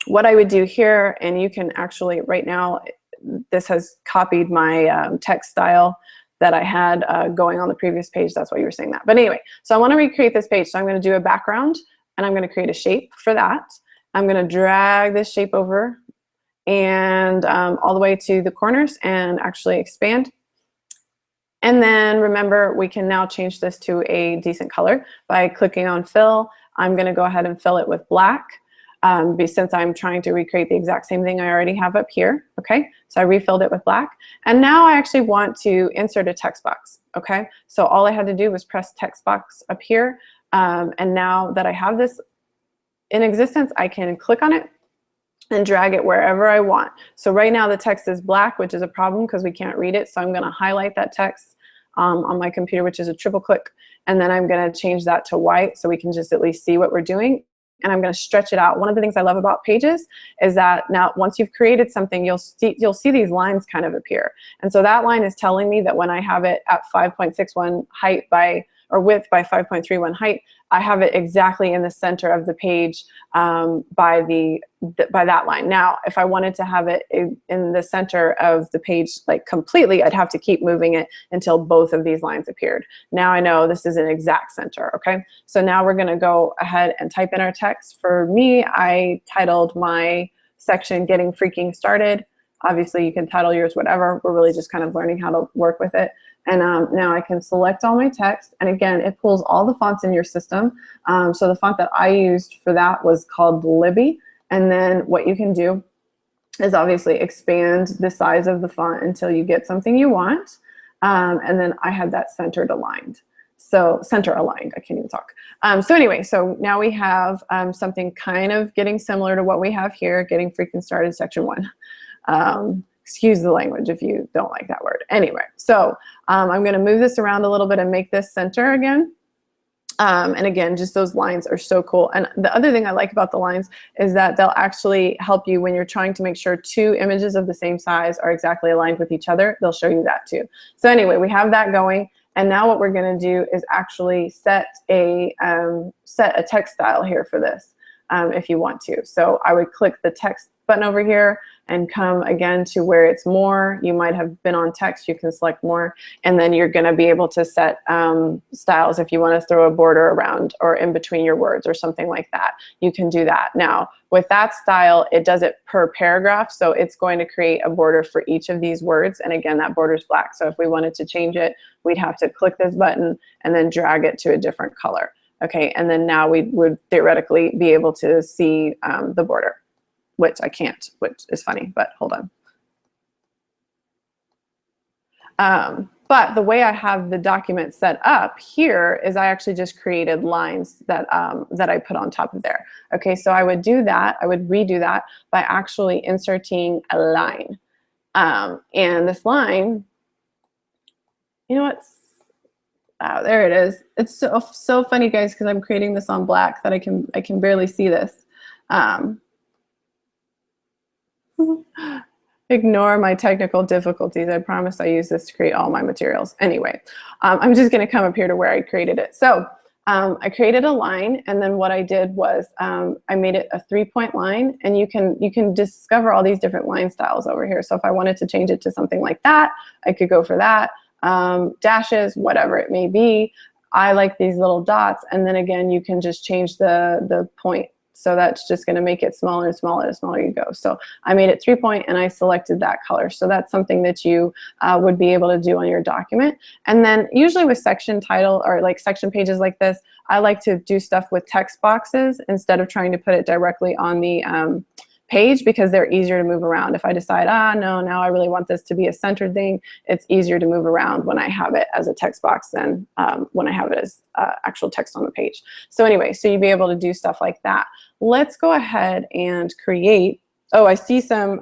what I would do here, and you can actually right now, this has copied my text style that I had going on the previous page. That's why you were saying that. But anyway, so I want to recreate this page. So I'm going to do a background, and I'm going to create a shape for that. I'm going to drag this shape over and all the way to the corners and actually expand. And then remember, we can now change this to a decent color by clicking on fill. I'm going to go ahead and fill it with black. Since I'm trying to recreate the exact same thing I already have up here, okay? So I refilled it with black. And now I actually want to insert a text box, okay? So all I had to do was press text box up here. And now that I have this in existence, I can click on it and drag it wherever I want. So right now the text is black, which is a problem because we can't read it. So I'm gonna highlight that text on my computer, which is a triple click. And then I'm gonna change that to white so we can just at least see what we're doing. And I'm going to stretch it out. One of the things I love about pages is that now once you've created something, you'll see these lines kind of appear. And so that line is telling me that when I have it at 5.61 height width by 5.31 height, I have it exactly in the center of the page by that line. Now, if I wanted to have it in the center of the page like completely, I'd have to keep moving it until both of these lines appeared. Now I know this is an exact center, okay? So now we're gonna go ahead and type in our text. For me, I titled my section Getting Freaking Started. Obviously, you can title yours whatever. We're really just kind of learning how to work with it. And now I can select all my text. And again, it pulls all the fonts in your system. So the font that I used for that was called Libby. And then what you can do is obviously expand the size of the font until you get something you want. And then I had that centered aligned. So center aligned, I can't even talk. So anyway, so now we have something kind of getting similar to what we have here, Getting Freaking Started, section 1. Excuse the language if you don't like that word. Anyway, so I'm going to move this around a little bit and make this center again. And again, just those lines are so cool. And the other thing I like about the lines is that they'll actually help you when you're trying to make sure two images of the same size are exactly aligned with each other. They'll show you that too. So anyway, we have that going. And now what we're going to do is actually set a text style here for this if you want to. So I would click the text button over here and come again to where it's more. You might have been on text, you can select more, and then you're going to be able to set styles if you want to throw a border around or in between your words or something like that. You can do that. Now, with that style, it does it per paragraph, so it's going to create a border for each of these words, and again, that border is black. So if we wanted to change it, we'd have to click this button and then drag it to a different color. Okay, and then now we would theoretically be able to see the border, which I can't, which is funny, but hold on. But the way I have the document set up here is I actually just created lines that, that I put on top of there. Okay, so I would do that, I would redo that by actually inserting a line. And this line, you know what? Oh, there it is. It's so funny, guys, because I'm creating this on black that I can barely see this. Ignore my technical difficulties. I promise I use this to create all my materials. Anyway, I'm just going to come up here to where I created it. So I created a line, and then what I did was I made it a 3-point line, and you can discover all these different line styles over here. So if I wanted to change it to something like that, I could go for that. Dashes, whatever it may be. I like these little dots, and then again, you can just change the point. So that's just going to make it smaller and smaller the smaller you go. So I made it 3-point, and I selected that color. So that's something that you would be able to do on your document. And then usually with section title or like section pages like this, I like to do stuff with text boxes instead of trying to put it directly on the page, because they're easier to move around. If I decide, no, now I really want this to be a centered thing, it's easier to move around when I have it as a text box than when I have it as actual text on the page. So anyway, so you'd be able to do stuff like that. Let's go ahead and create, oh, I see some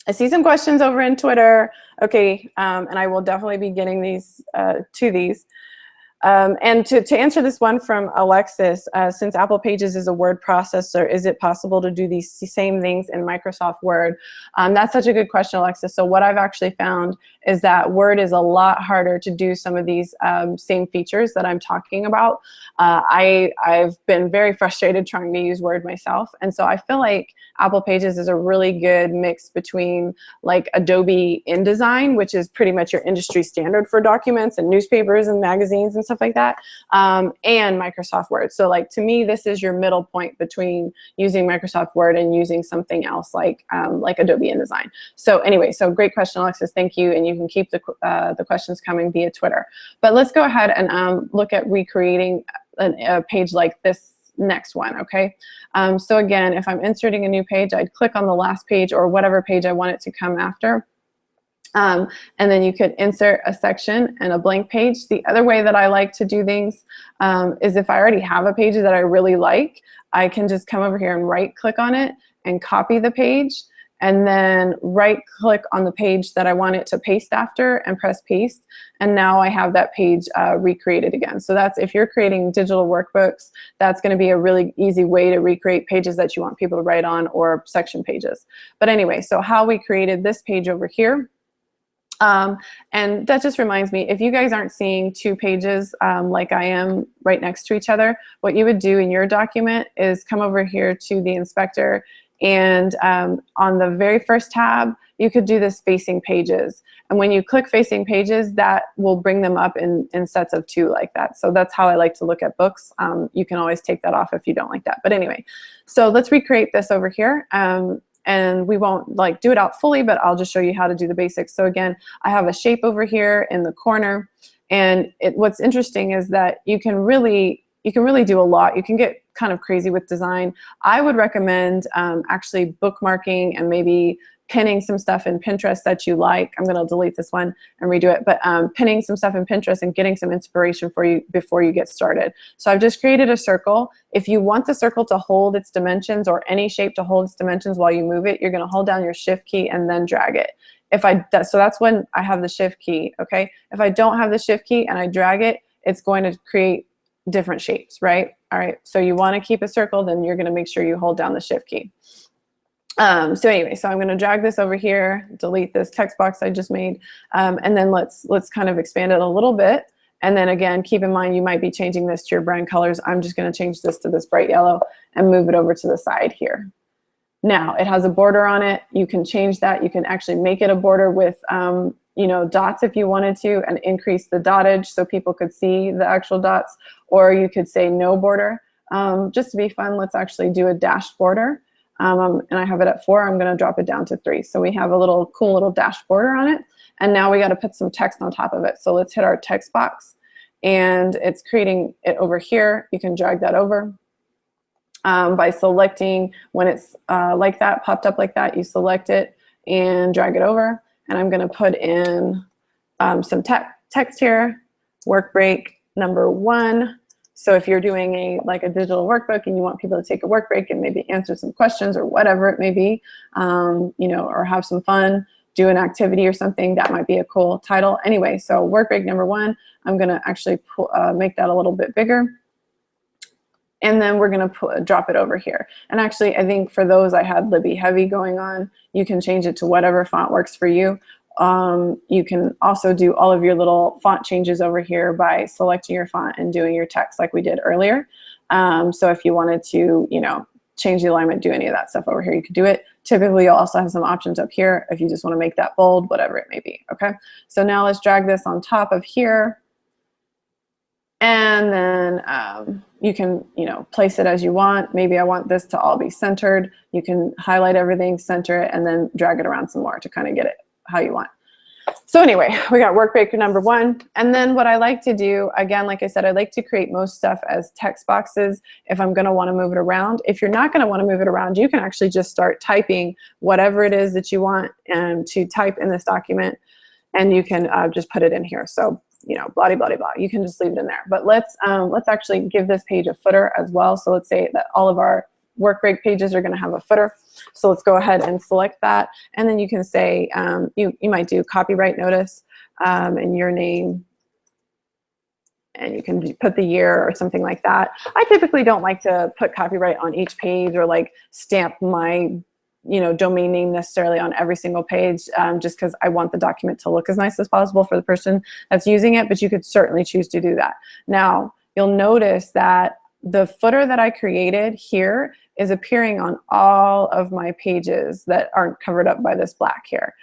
questions over in Twitter. Okay, and I will definitely be getting these to these. And to answer this one from Alexis, since Apple Pages is a word processor, is it possible to do these same things in Microsoft Word? That's such a good question, Alexis. So what I've actually found is that Word is a lot harder to do some of these same features that I'm talking about. I've been very frustrated trying to use Word myself, and so I feel like Apple Pages is a really good mix between like Adobe InDesign, which is pretty much your industry standard for documents and newspapers and magazines and stuff like that, and Microsoft Word. So like, to me, this is your middle point between using Microsoft Word and using something else like Adobe InDesign. So anyway, so great question, Alexis, thank you, and you can keep the questions coming via Twitter. But let's go ahead and look at recreating a page like this next one, okay? So again, if I'm inserting a new page, I'd click on the last page or whatever page I want it to come after. And then you could insert a section and a blank page. The other way that I like to do things is if I already have a page that I really like, I can just come over here and right click on it and copy the page, and then right click on the page that I want it to paste after and press paste. And now I have that page recreated again. So that's, if you're creating digital workbooks, that's going to be a really easy way to recreate pages that you want people to write on, or section pages. But anyway, so how we created this page over here. And that just reminds me, if you guys aren't seeing two pages like I am right next to each other, what you would do in your document is come over here to the inspector, and on the very first tab, you could do this facing pages. And when you click facing pages, that will bring them up in sets of 2 like that. So that's how I like to look at books. You can always take that off if you don't like that. But anyway, so let's recreate this over here. And we won't like do it out fully, but I'll just show you how to do the basics. So again, I have a shape over here in the corner, and what's interesting is that you can really do a lot. You can get kind of crazy with design. I would recommend actually bookmarking and maybe pinning some stuff in Pinterest that you like. I'm going to delete this one and redo it, but pinning some stuff in Pinterest and getting some inspiration for you before you get started. So I've just created a circle. If you want the circle to hold its dimensions, or any shape to hold its dimensions while you move it, you're going to hold down your shift key and then drag it. So that's when I have the shift key, okay? If I don't have the shift key and I drag it, it's going to create different shapes, right? All right, so you want to keep a circle, then you're going to make sure you hold down the shift key. So anyway, so I'm going to drag this over here, delete this text box I just made, and then let's kind of expand it a little bit. And then again, keep in mind you might be changing this to your brand colors. I'm just going to change this to this bright yellow and move it over to the side here. Now it has a border on it. You can change that. You can actually make it a border with dots if you wanted to, and increase the dottage so people could see the actual dots, or you could say no border. Just to be fun, let's actually do a dashed border. And I have it at 4. I'm going to drop it down to 3. So we have a cool little dash border on it. And now we got to put some text on top of it. So let's hit our text box, and it's creating it over here. You can drag that over by selecting, when it's like that, popped up like that, you select it and drag it over. And I'm going to put in some text here, work break number 1. So if you're doing a digital workbook and you want people to take a work break and maybe answer some questions or whatever it may be, you know, or have some fun, do an activity or something, that might be a cool title. Anyway, so work break number 1, I'm going to actually make that a little bit bigger. And then we're going to drop it over here. And actually, I think for those, I had Libby Heavy going on. You can change it to whatever font works for you. You can also do all of your little font changes over here by selecting your font and doing your text like we did earlier. So if you wanted to, you know, change the alignment, do any of that stuff over here, you could do it. Typically, you'll also have some options up here if you just want to make that bold, whatever it may be. Okay, so now let's drag this on top of here. And then you can, you know, place it as you want. Maybe I want this to all be centered. You can highlight everything, center it, and then drag it around some more to kind of get it how you want. So anyway, we got work break number 1. And then what I like to do, again, like I said, I like to create most stuff as text boxes if I'm going to want to move it around. If you're not going to want to move it around, you can actually just start typing whatever it is that you want to type in this document, and you can just put it in here. So, you know, blah, blah, blah, you can just leave it in there. But let's actually give this page a footer as well. So let's say that all of our work break pages are going to have a footer. So let's go ahead and select that. And then you can say, you might do copyright notice and your name. And you can put the year or something like that. I typically don't like to put copyright on each page or like stamp my, you know, domain name necessarily on every single page, just because I want the document to look as nice as possible for the person that's using it, but you could certainly choose to do that. Now, you'll notice that the footer that I created here is appearing on all of my pages that aren't covered up by this black here.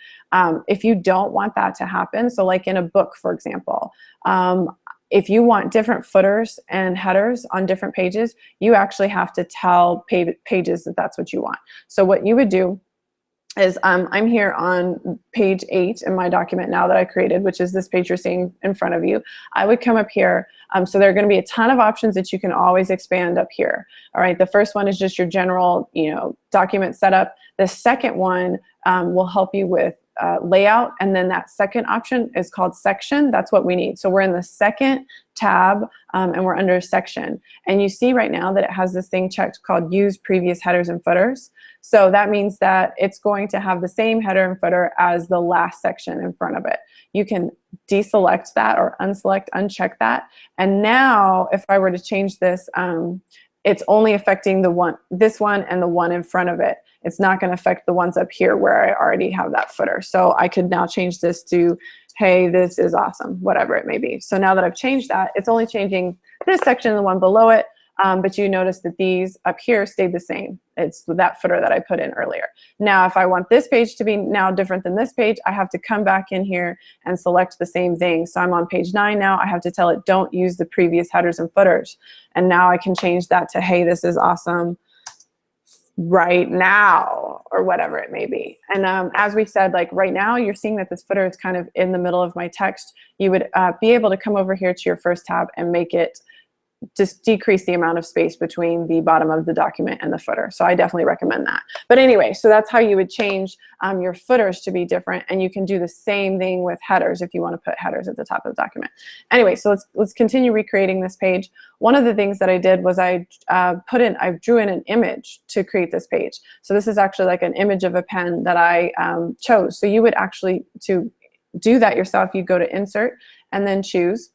If you don't want that to happen, so like in a book, for example, if you want different footers and headers on different pages, you actually have to tell pages that that's what you want. So what you would do is I'm here on page 8 in my document now that I created, which is this page you're seeing in front of you. I would come up here. So there are going to be a ton of options that you can always expand up here. All right, the first one is just your general, you know, document setup. The second one will help you with layout, and then that second option is called section. That's what we need. So we're in the second tab and we're under section, and you see right now that it has this thing checked called use previous headers and footers. So that means that it's going to have the same header and footer as the last section in front of it. You can deselect that or unselect, uncheck that, and now if I were to change this, it's only affecting this one and the one in front of it. It's not going to affect the ones up here where I already have that footer. So I could now change this to, hey, this is awesome, whatever it may be. So now that I've changed that, it's only changing this section and the one below it. But you notice that these up here stayed the same. It's that footer that I put in earlier. Now, if I want this page to be now different than this page, I have to come back in here and select the same thing. So I'm on page 9 now. I have to tell it, don't use the previous headers and footers. And now I can change that to, hey, this is awesome right now, or whatever it may be. And as we said, like right now, you're seeing that this footer is kind of in the middle of my text. You would be able to come over here to your first tab and make it just decrease the amount of space between the bottom of the document and the footer. So I definitely recommend that. But anyway, so that's how you would change your footers to be different, and you can do the same thing with headers if you want to put headers at the top of the document. Anyway, so let's continue recreating this page. One of the things that I did was I drew in an image to create this page. So this is actually like an image of a pen that I chose. So you would actually, to do that yourself, you go to Insert and then Choose.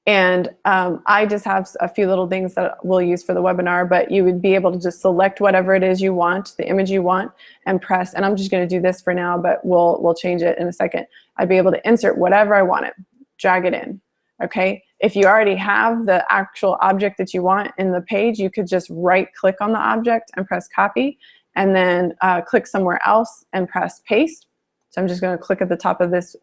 And I just have a few little things that we'll use for the webinar, but you would be able to just select whatever it is you want, the image you want, and press. And I'm just going to do this for now, but we'll change it in a second. I'd be able to insert whatever I wanted, drag it in. Okay. If you already have the actual object that you want in the page, you could just right-click on the object and press Copy, and then click somewhere else and press Paste. So I'm just going to click at the top of this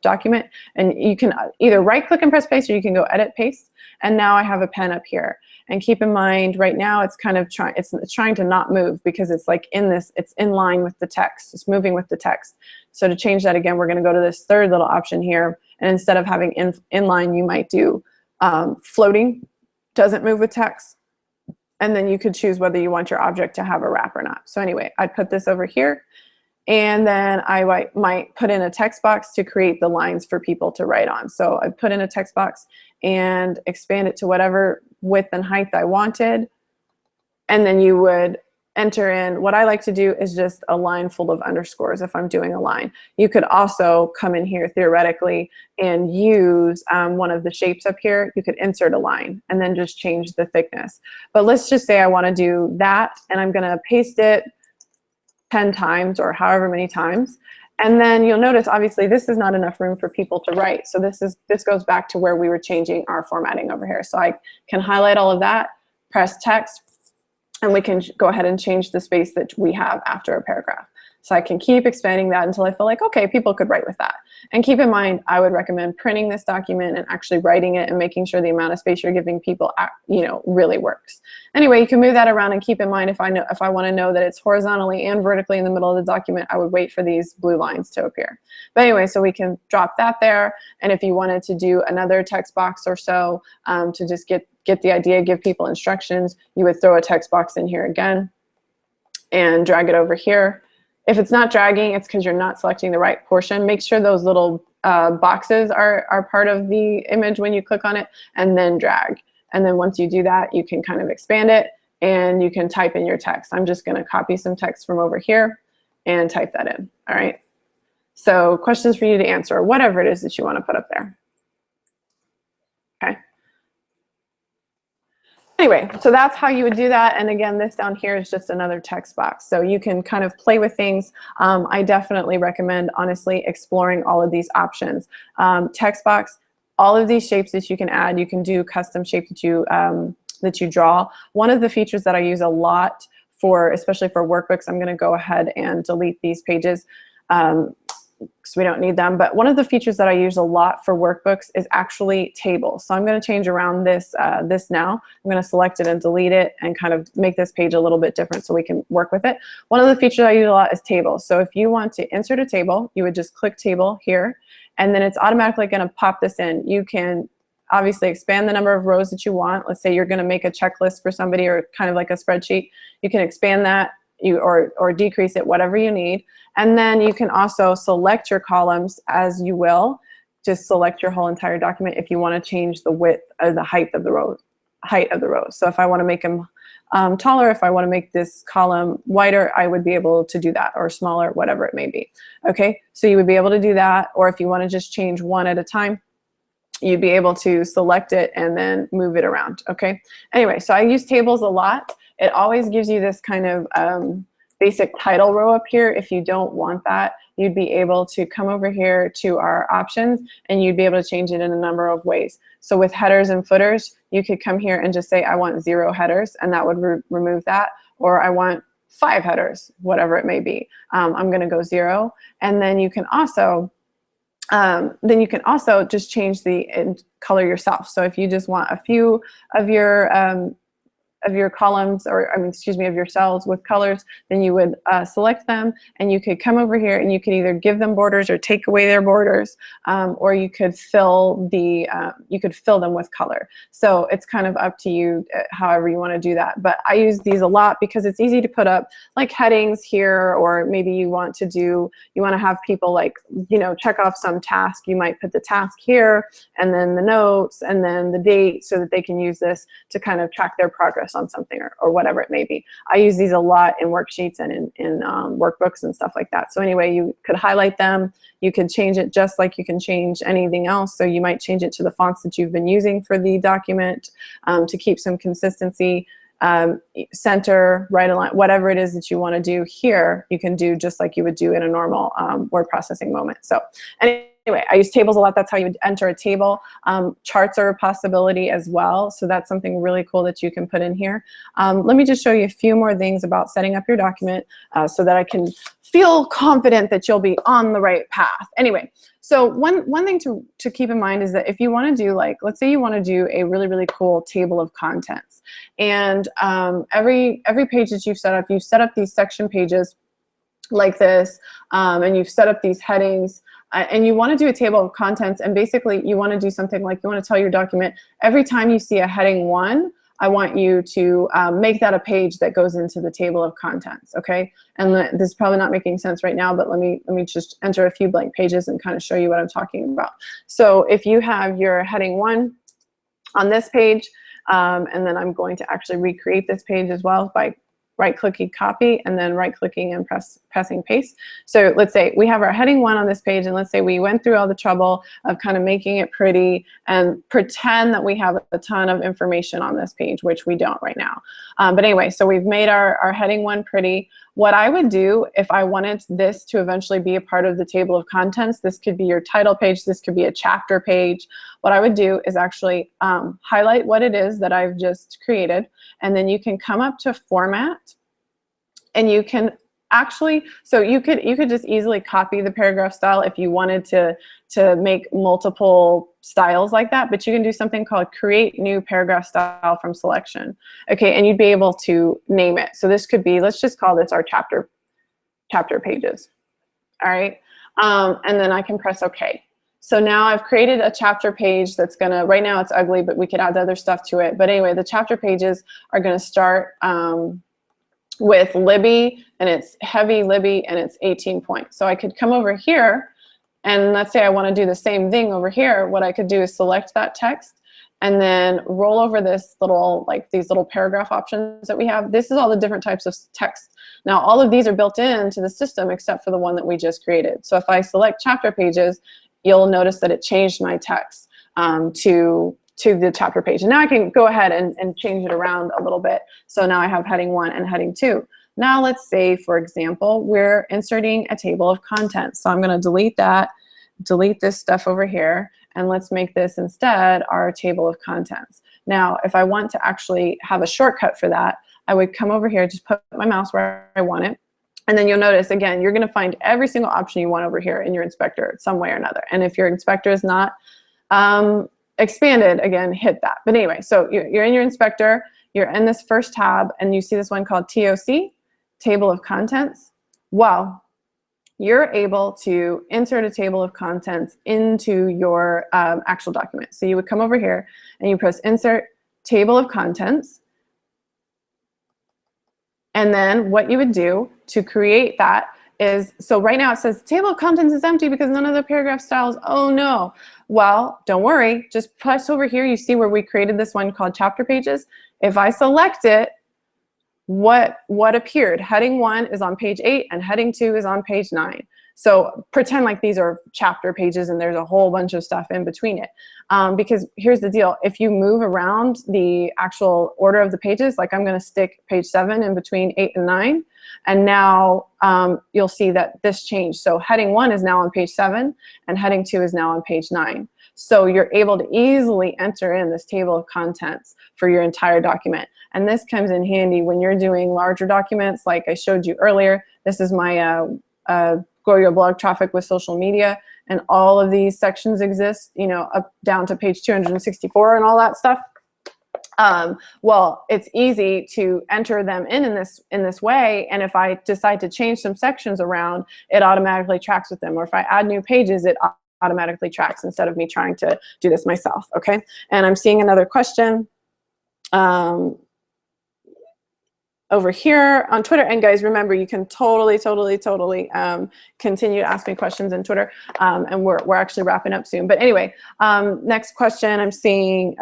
document, and you can either right-click and press paste, or you can go edit paste. And now I have a pen up here. And keep in mind, right now it's kind of trying to not move because it's like it's in line with the text. It's moving with the text. So to change that again, we're going to go to this third little option here, and instead of having inline, you might do floating, doesn't move with text. And then you could choose whether you want your object to have a wrap or not. So anyway, I'd put this over here. And then I might put in a text box to create the lines for people to write on. So I put in a text box and expand it to whatever width and height I wanted. And then you would enter in, what I like to do is just a line full of underscores if I'm doing a line. You could also come in here theoretically and use one of the shapes up here. You could insert a line and then just change the thickness. But let's just say I want to do that, and I'm going to paste it 10 times or however many times. And then you'll notice, obviously, this is not enough room for people to write. So this goes back to where we were changing our formatting over here. So I can highlight all of that, press text, and we can go ahead and change the space that we have after a paragraph. So I can keep expanding that until I feel like, okay, people could write with that. And keep in mind, I would recommend printing this document and actually writing it and making sure the amount of space you're giving people, really works. Anyway, you can move that around, and keep in mind, if I want to know that it's horizontally and vertically in the middle of the document, I would wait for these blue lines to appear. But anyway, so we can drop that there. And if you wanted to do another text box or so to just get the idea, give people instructions, you would throw a text box in here again and drag it over here. If it's not dragging, it's because you're not selecting the right portion. Make sure those little boxes are part of the image when you click on it, and then drag. And then once you do that, you can kind of expand it and you can type in your text. I'm just going to copy some text from over here and type that in. All right. So questions for you to answer, or whatever it is that you want to put up there. Okay. Anyway, so that's how you would do that. And again, this down here is just another text box. So you can kind of play with things. I definitely recommend, honestly, exploring all of these options. Text box, all of these shapes that you can add. You can do custom shape that you draw. One of the features that I use a lot for, especially for workbooks, I'm going to go ahead and delete these pages because we don't need them. But one of the features that I use a lot for workbooks is actually tables. So I'm going to change around this now. I'm going to select it and delete it and kind of make this page a little bit different so we can work with it. One of the features I use a lot is tables. So if you want to insert a table, you would just click table here, and then it's automatically going to pop this in. You can obviously expand the number of rows that you want. Let's say you're going to make a checklist for somebody, or kind of like a spreadsheet. You can expand that or decrease it, whatever you need. And then you can also select your columns as you will. Just select your whole entire document if you want to change the width or the height of the rows. So if I want to make them taller, if I want to make this column wider, I would be able to do that, or smaller, whatever it may be. Okay, so you would be able to do that. Or if you want to just change one at a time, you'd be able to select it and then move it around. Okay, anyway, so I use tables a lot. It always gives you this kind of basic title row up here. If you don't want that, you'd be able to come over here to our options, and you'd be able to change it in a number of ways. So with headers and footers, you could come here and just say, I want 0 headers, and that would remove that. Or I want 5 headers, whatever it may be. I'm going to go 0. And then you can also just change the color yourself. So if you just want a few of your columns, or of your cells with colors, then you would select them, and you could come over here and you could either give them borders or take away their borders, or you could fill them with color. So it's kind of up to you however you want to do that. But I use these a lot because it's easy to put up like headings here, or maybe you want to have people check off some task. You might put the task here, and then the notes, and then the date, so that they can use this to kind of track their progress on something, or whatever it may be. I use these a lot in worksheets and in workbooks and stuff like that. So anyway, you could highlight them. You could change it just like you can change anything else. So you might change it to the fonts that you've been using for the document to keep some consistency. Center, right align, whatever it is that you want to do here, you can do just like you would do in a normal word processing moment. So anyway, I use tables a lot. That's how you would enter a table. Charts are a possibility as well. So that's something really cool that you can put in here. Let me just show you a few more things about setting up your document so that I can feel confident that you'll be on the right path. Anyway, so one thing to keep in mind is that if you want to do, let's say you want to do a really, really cool table of contents, and every page that you've set up these section pages like this, and you've set up these headings, and you want to do a table of contents, and basically you want to do something like, you want to tell your document, every time you see a heading 1, I want you to make that a page that goes into the table of contents, okay? And this is probably not making sense right now, but let me just enter a few blank pages and kind of show you what I'm talking about. So if you have your heading 1 on this page, and then I'm going to actually recreate this page as well by right-clicking copy and then right-clicking and pressing paste. So let's say we have our heading 1 on this page, and let's say we went through all the trouble of kind of making it pretty and pretend that we have a ton of information on this page, which we don't right now. But anyway, so we've made our heading 1 pretty. What I would do if I wanted this to eventually be a part of the table of contents, this could be your title page, this could be a chapter page. What I would do is actually highlight what it is that I've just created, and then you can come up to Format, and you can actually, so you could just easily copy the paragraph style if you wanted to make multiple styles like that, but you can do something called Create New Paragraph Style from Selection. Okay, and you'd be able to name it. So this could be, let's just call this our chapter pages. All right, and then I can press OK. So now I've created a chapter page that's gonna, right now it's ugly, but we could add other stuff to it. But anyway, the chapter pages are gonna start with Libby, and it's heavy Libby, and it's 18 points. So I could come over here, and let's say I want to do the same thing over here. What I could do is select that text and then roll over this little, like these little paragraph options that we have. This is all the different types of text. Now all of these are built into the system except for the one that we just created. So if I select chapter pages, you'll notice that it changed my text to the chapter page. And now I can go ahead and change it around a little bit. So now I have heading 1 and heading 2. Now let's say, for example, we're inserting a table of contents. So I'm going to delete that, delete this stuff over here, and let's make this instead our table of contents. Now, if I want to actually have a shortcut for that, I would come over here, just put my mouse where I want it, and then you'll notice, again, you're going to find every single option you want over here in your inspector some way or another. And if your inspector is not expanded, again, hit that. But anyway, so you're in your inspector, you're in this first tab, and you see this one called TOC, Table of Contents. Well, you're able to insert a table of contents into your actual document. So you would come over here and you press Insert Table of Contents. And then what you would do to create that is, so right now it says table of contents is empty because none of the paragraph styles, oh no. Well, don't worry, just press over here. You see where we created this one called chapter pages. If I select it, what appeared? Heading 1 is on page 8 and heading 2 is on page 9. So pretend like these are chapter pages and there's a whole bunch of stuff in between it. Because here's the deal, if you move around the actual order of the pages, like I'm gonna stick page 7 in between 8 and 9, and now you'll see that this changed. So heading 1 is now on page 7 and heading 2 is now on page 9. So you're able to easily enter in this table of contents for your entire document. And this comes in handy when you're doing larger documents like I showed you earlier. This is my grow your blog traffic with social media, and all of these sections exist, you know, up down to page 264 and all that stuff. Well, it's easy to enter them in this way, and if I decide to change some sections around, it automatically tracks with them. Or if I add new pages, it automatically tracks instead of me trying to do this myself. Okay, and I'm seeing another question over here on Twitter. And guys, remember, you can totally continue to ask me questions in Twitter, and we're actually wrapping up soon. But anyway, next question I'm seeing,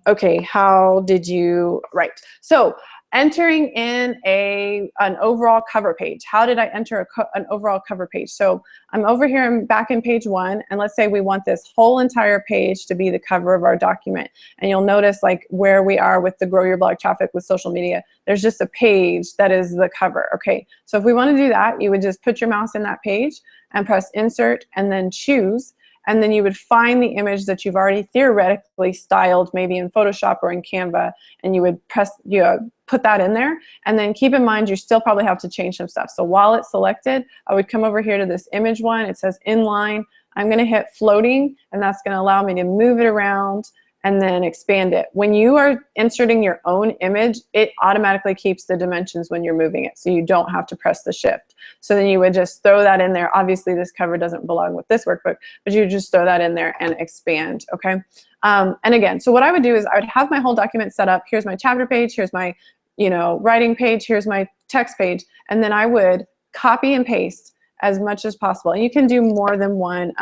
okay, how did you write? So entering in an overall cover page. How did I enter an overall cover page? So I'm over here, I'm back in page 1, and let's say we want this whole entire page to be the cover of our document. And you'll notice like where we are with the Grow Your Blog Traffic with Social Media, there's just a page that is the cover. Okay, so if we want to do that, you would just put your mouse in that page and press Insert and then Choose. And then you would find the image that you've already theoretically styled, maybe in Photoshop or in Canva, and you would put that in there. And then keep in mind, you still probably have to change some stuff. So while it's selected, I would come over here to this image one. It says inline. I'm going to hit floating, and that's going to allow me to move it around and then expand it. When you are inserting your own image, it automatically keeps the dimensions when you're moving it, so you don't have to press the shift. So then you would just throw that in there. Obviously this cover doesn't belong with this workbook, but you just throw that in there and expand, okay? And again, so what I would do is I would have my whole document set up. Here's my chapter page, here's my writing page, here's my text page, and then I would copy and paste as much as possible. And you can do more than one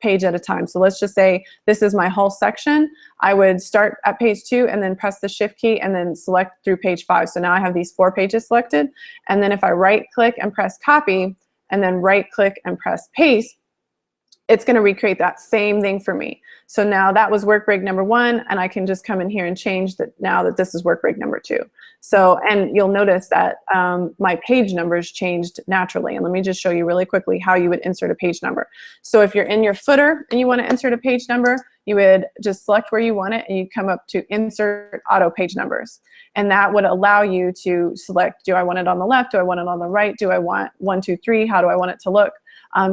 page at a time. So let's just say this is my whole section. I would start at page 2 and then press the shift key and then select through page 5. So now I have these 4 pages selected. And then if I right click and press copy and then right click and press paste, it's going to recreate that same thing for me. So now that was work break number 1, and I can just come in here and change that now that this is work break number 2. So, and you'll notice that my page numbers changed naturally. And let me just show you really quickly how you would insert a page number. So if you're in your footer and you want to insert a page number, you would just select where you want it, and you come up to insert auto page numbers. And that would allow you to select, do I want it on the left? Do I want it on the right? Do I want 1, 2, 3? How do I want it to look?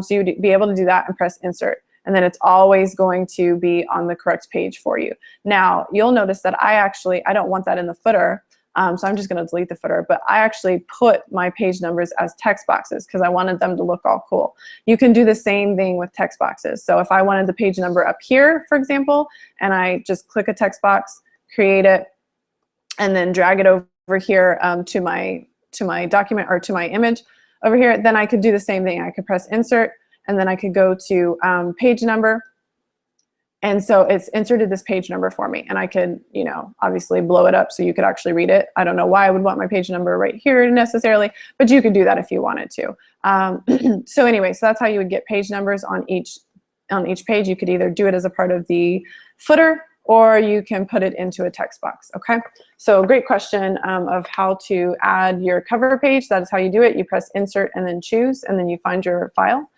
So you'd be able to do that and press insert. And then it's always going to be on the correct page for you. Now, you'll notice that I don't want that in the footer. So I'm just going to delete the footer. But I actually put my page numbers as text boxes because I wanted them to look all cool. You can do the same thing with text boxes. So if I wanted the page number up here, for example, and I just click a text box, create it, and then drag it over here to my document or to my image over here, then I could do the same thing. I could press insert, and then I could go to page number. And so it's inserted this page number for me, and I could, obviously blow it up so you could actually read it. I don't know why I would want my page number right here necessarily, but you could do that if you wanted to. So anyway, so that's how you would get page numbers on each page. You could either do it as a part of the footer, or you can put it into a text box, okay? So great question of how to add your cover page. That is how you do it. You press insert and then choose, and then you find your file.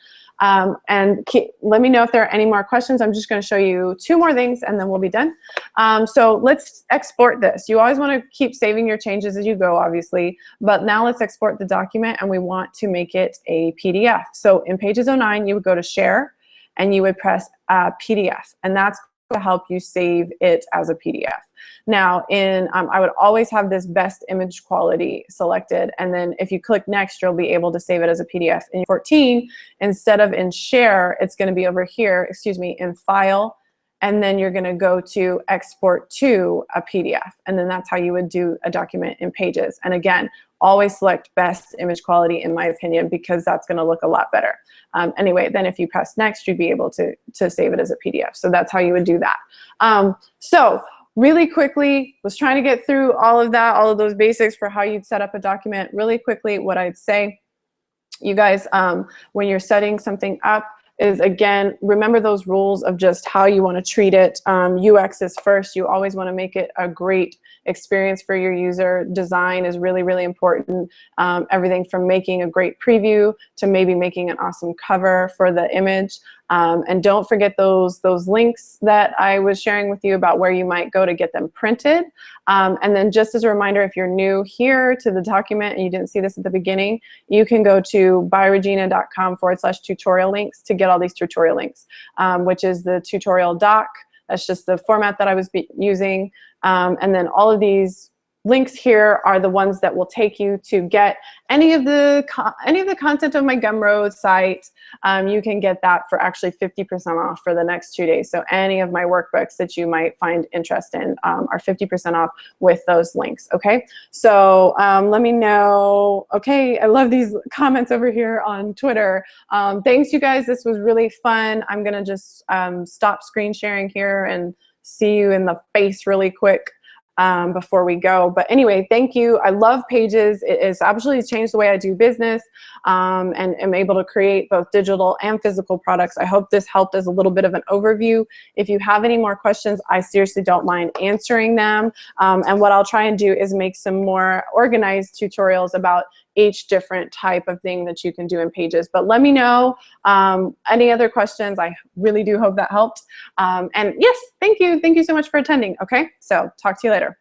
Let me know if there are any more questions. I'm just going to show you 2 more things and then we'll be done. So let's export this. You always want to keep saving your changes as you go, obviously, but now let's export the document, and we want to make it a PDF. So in Pages 09, you would go to Share, and you would press PDF, and that's to help you save it as a PDF. Now, I would always have this best image quality selected, and then if you click next, you'll be able to save it as a PDF. In 14, instead of in Share, it's going to be over here, in File, and then you're going to go to Export to a PDF, and then that's how you would do a document in Pages. And again, always select best image quality, in my opinion, because that's going to look a lot better. Anyway, then if you press next, you'd be able to save it as a PDF. So that's how you would do that. So really quickly, was trying to get through all of that, all of those basics for how you'd set up a document. Really quickly, what I'd say, you guys, when you're setting something up, is again, remember those rules of just how you want to treat it. UX is first. You always want to make it a great experience for your user. Design is really, really important. Everything from making a great preview to maybe making an awesome cover for the image. And don't forget those links that I was sharing with you about where you might go to get them printed. And then just as a reminder, if you're new here to the document and you didn't see this at the beginning, you can go to byRegina.com /tutorial links to get all these tutorial links, which is the tutorial doc. That's just the format that I was using. And then all of these links here are the ones that will take you to get any of the content of my Gumroad site. You can get that for actually 50% off for the next 2 days. So any of my workbooks that you might find interest in are 50% off with those links, okay? So let me know. Okay, I love these comments over here on Twitter. Thanks, you guys. This was really fun. I'm going to just stop screen sharing here and see you in the face really quick before we go. But anyway, thank you. I love Pages. It has absolutely changed the way I do business and am able to create both digital and physical products. I hope this helped as a little bit of an overview. If you have any more questions, I seriously don't mind answering them. And what I'll try and do is make some more organized tutorials about each different type of thing that you can do in Pages. But let me know any other questions. I really do hope that helped. And yes, thank you. Thank you so much for attending. Okay, so talk to you later.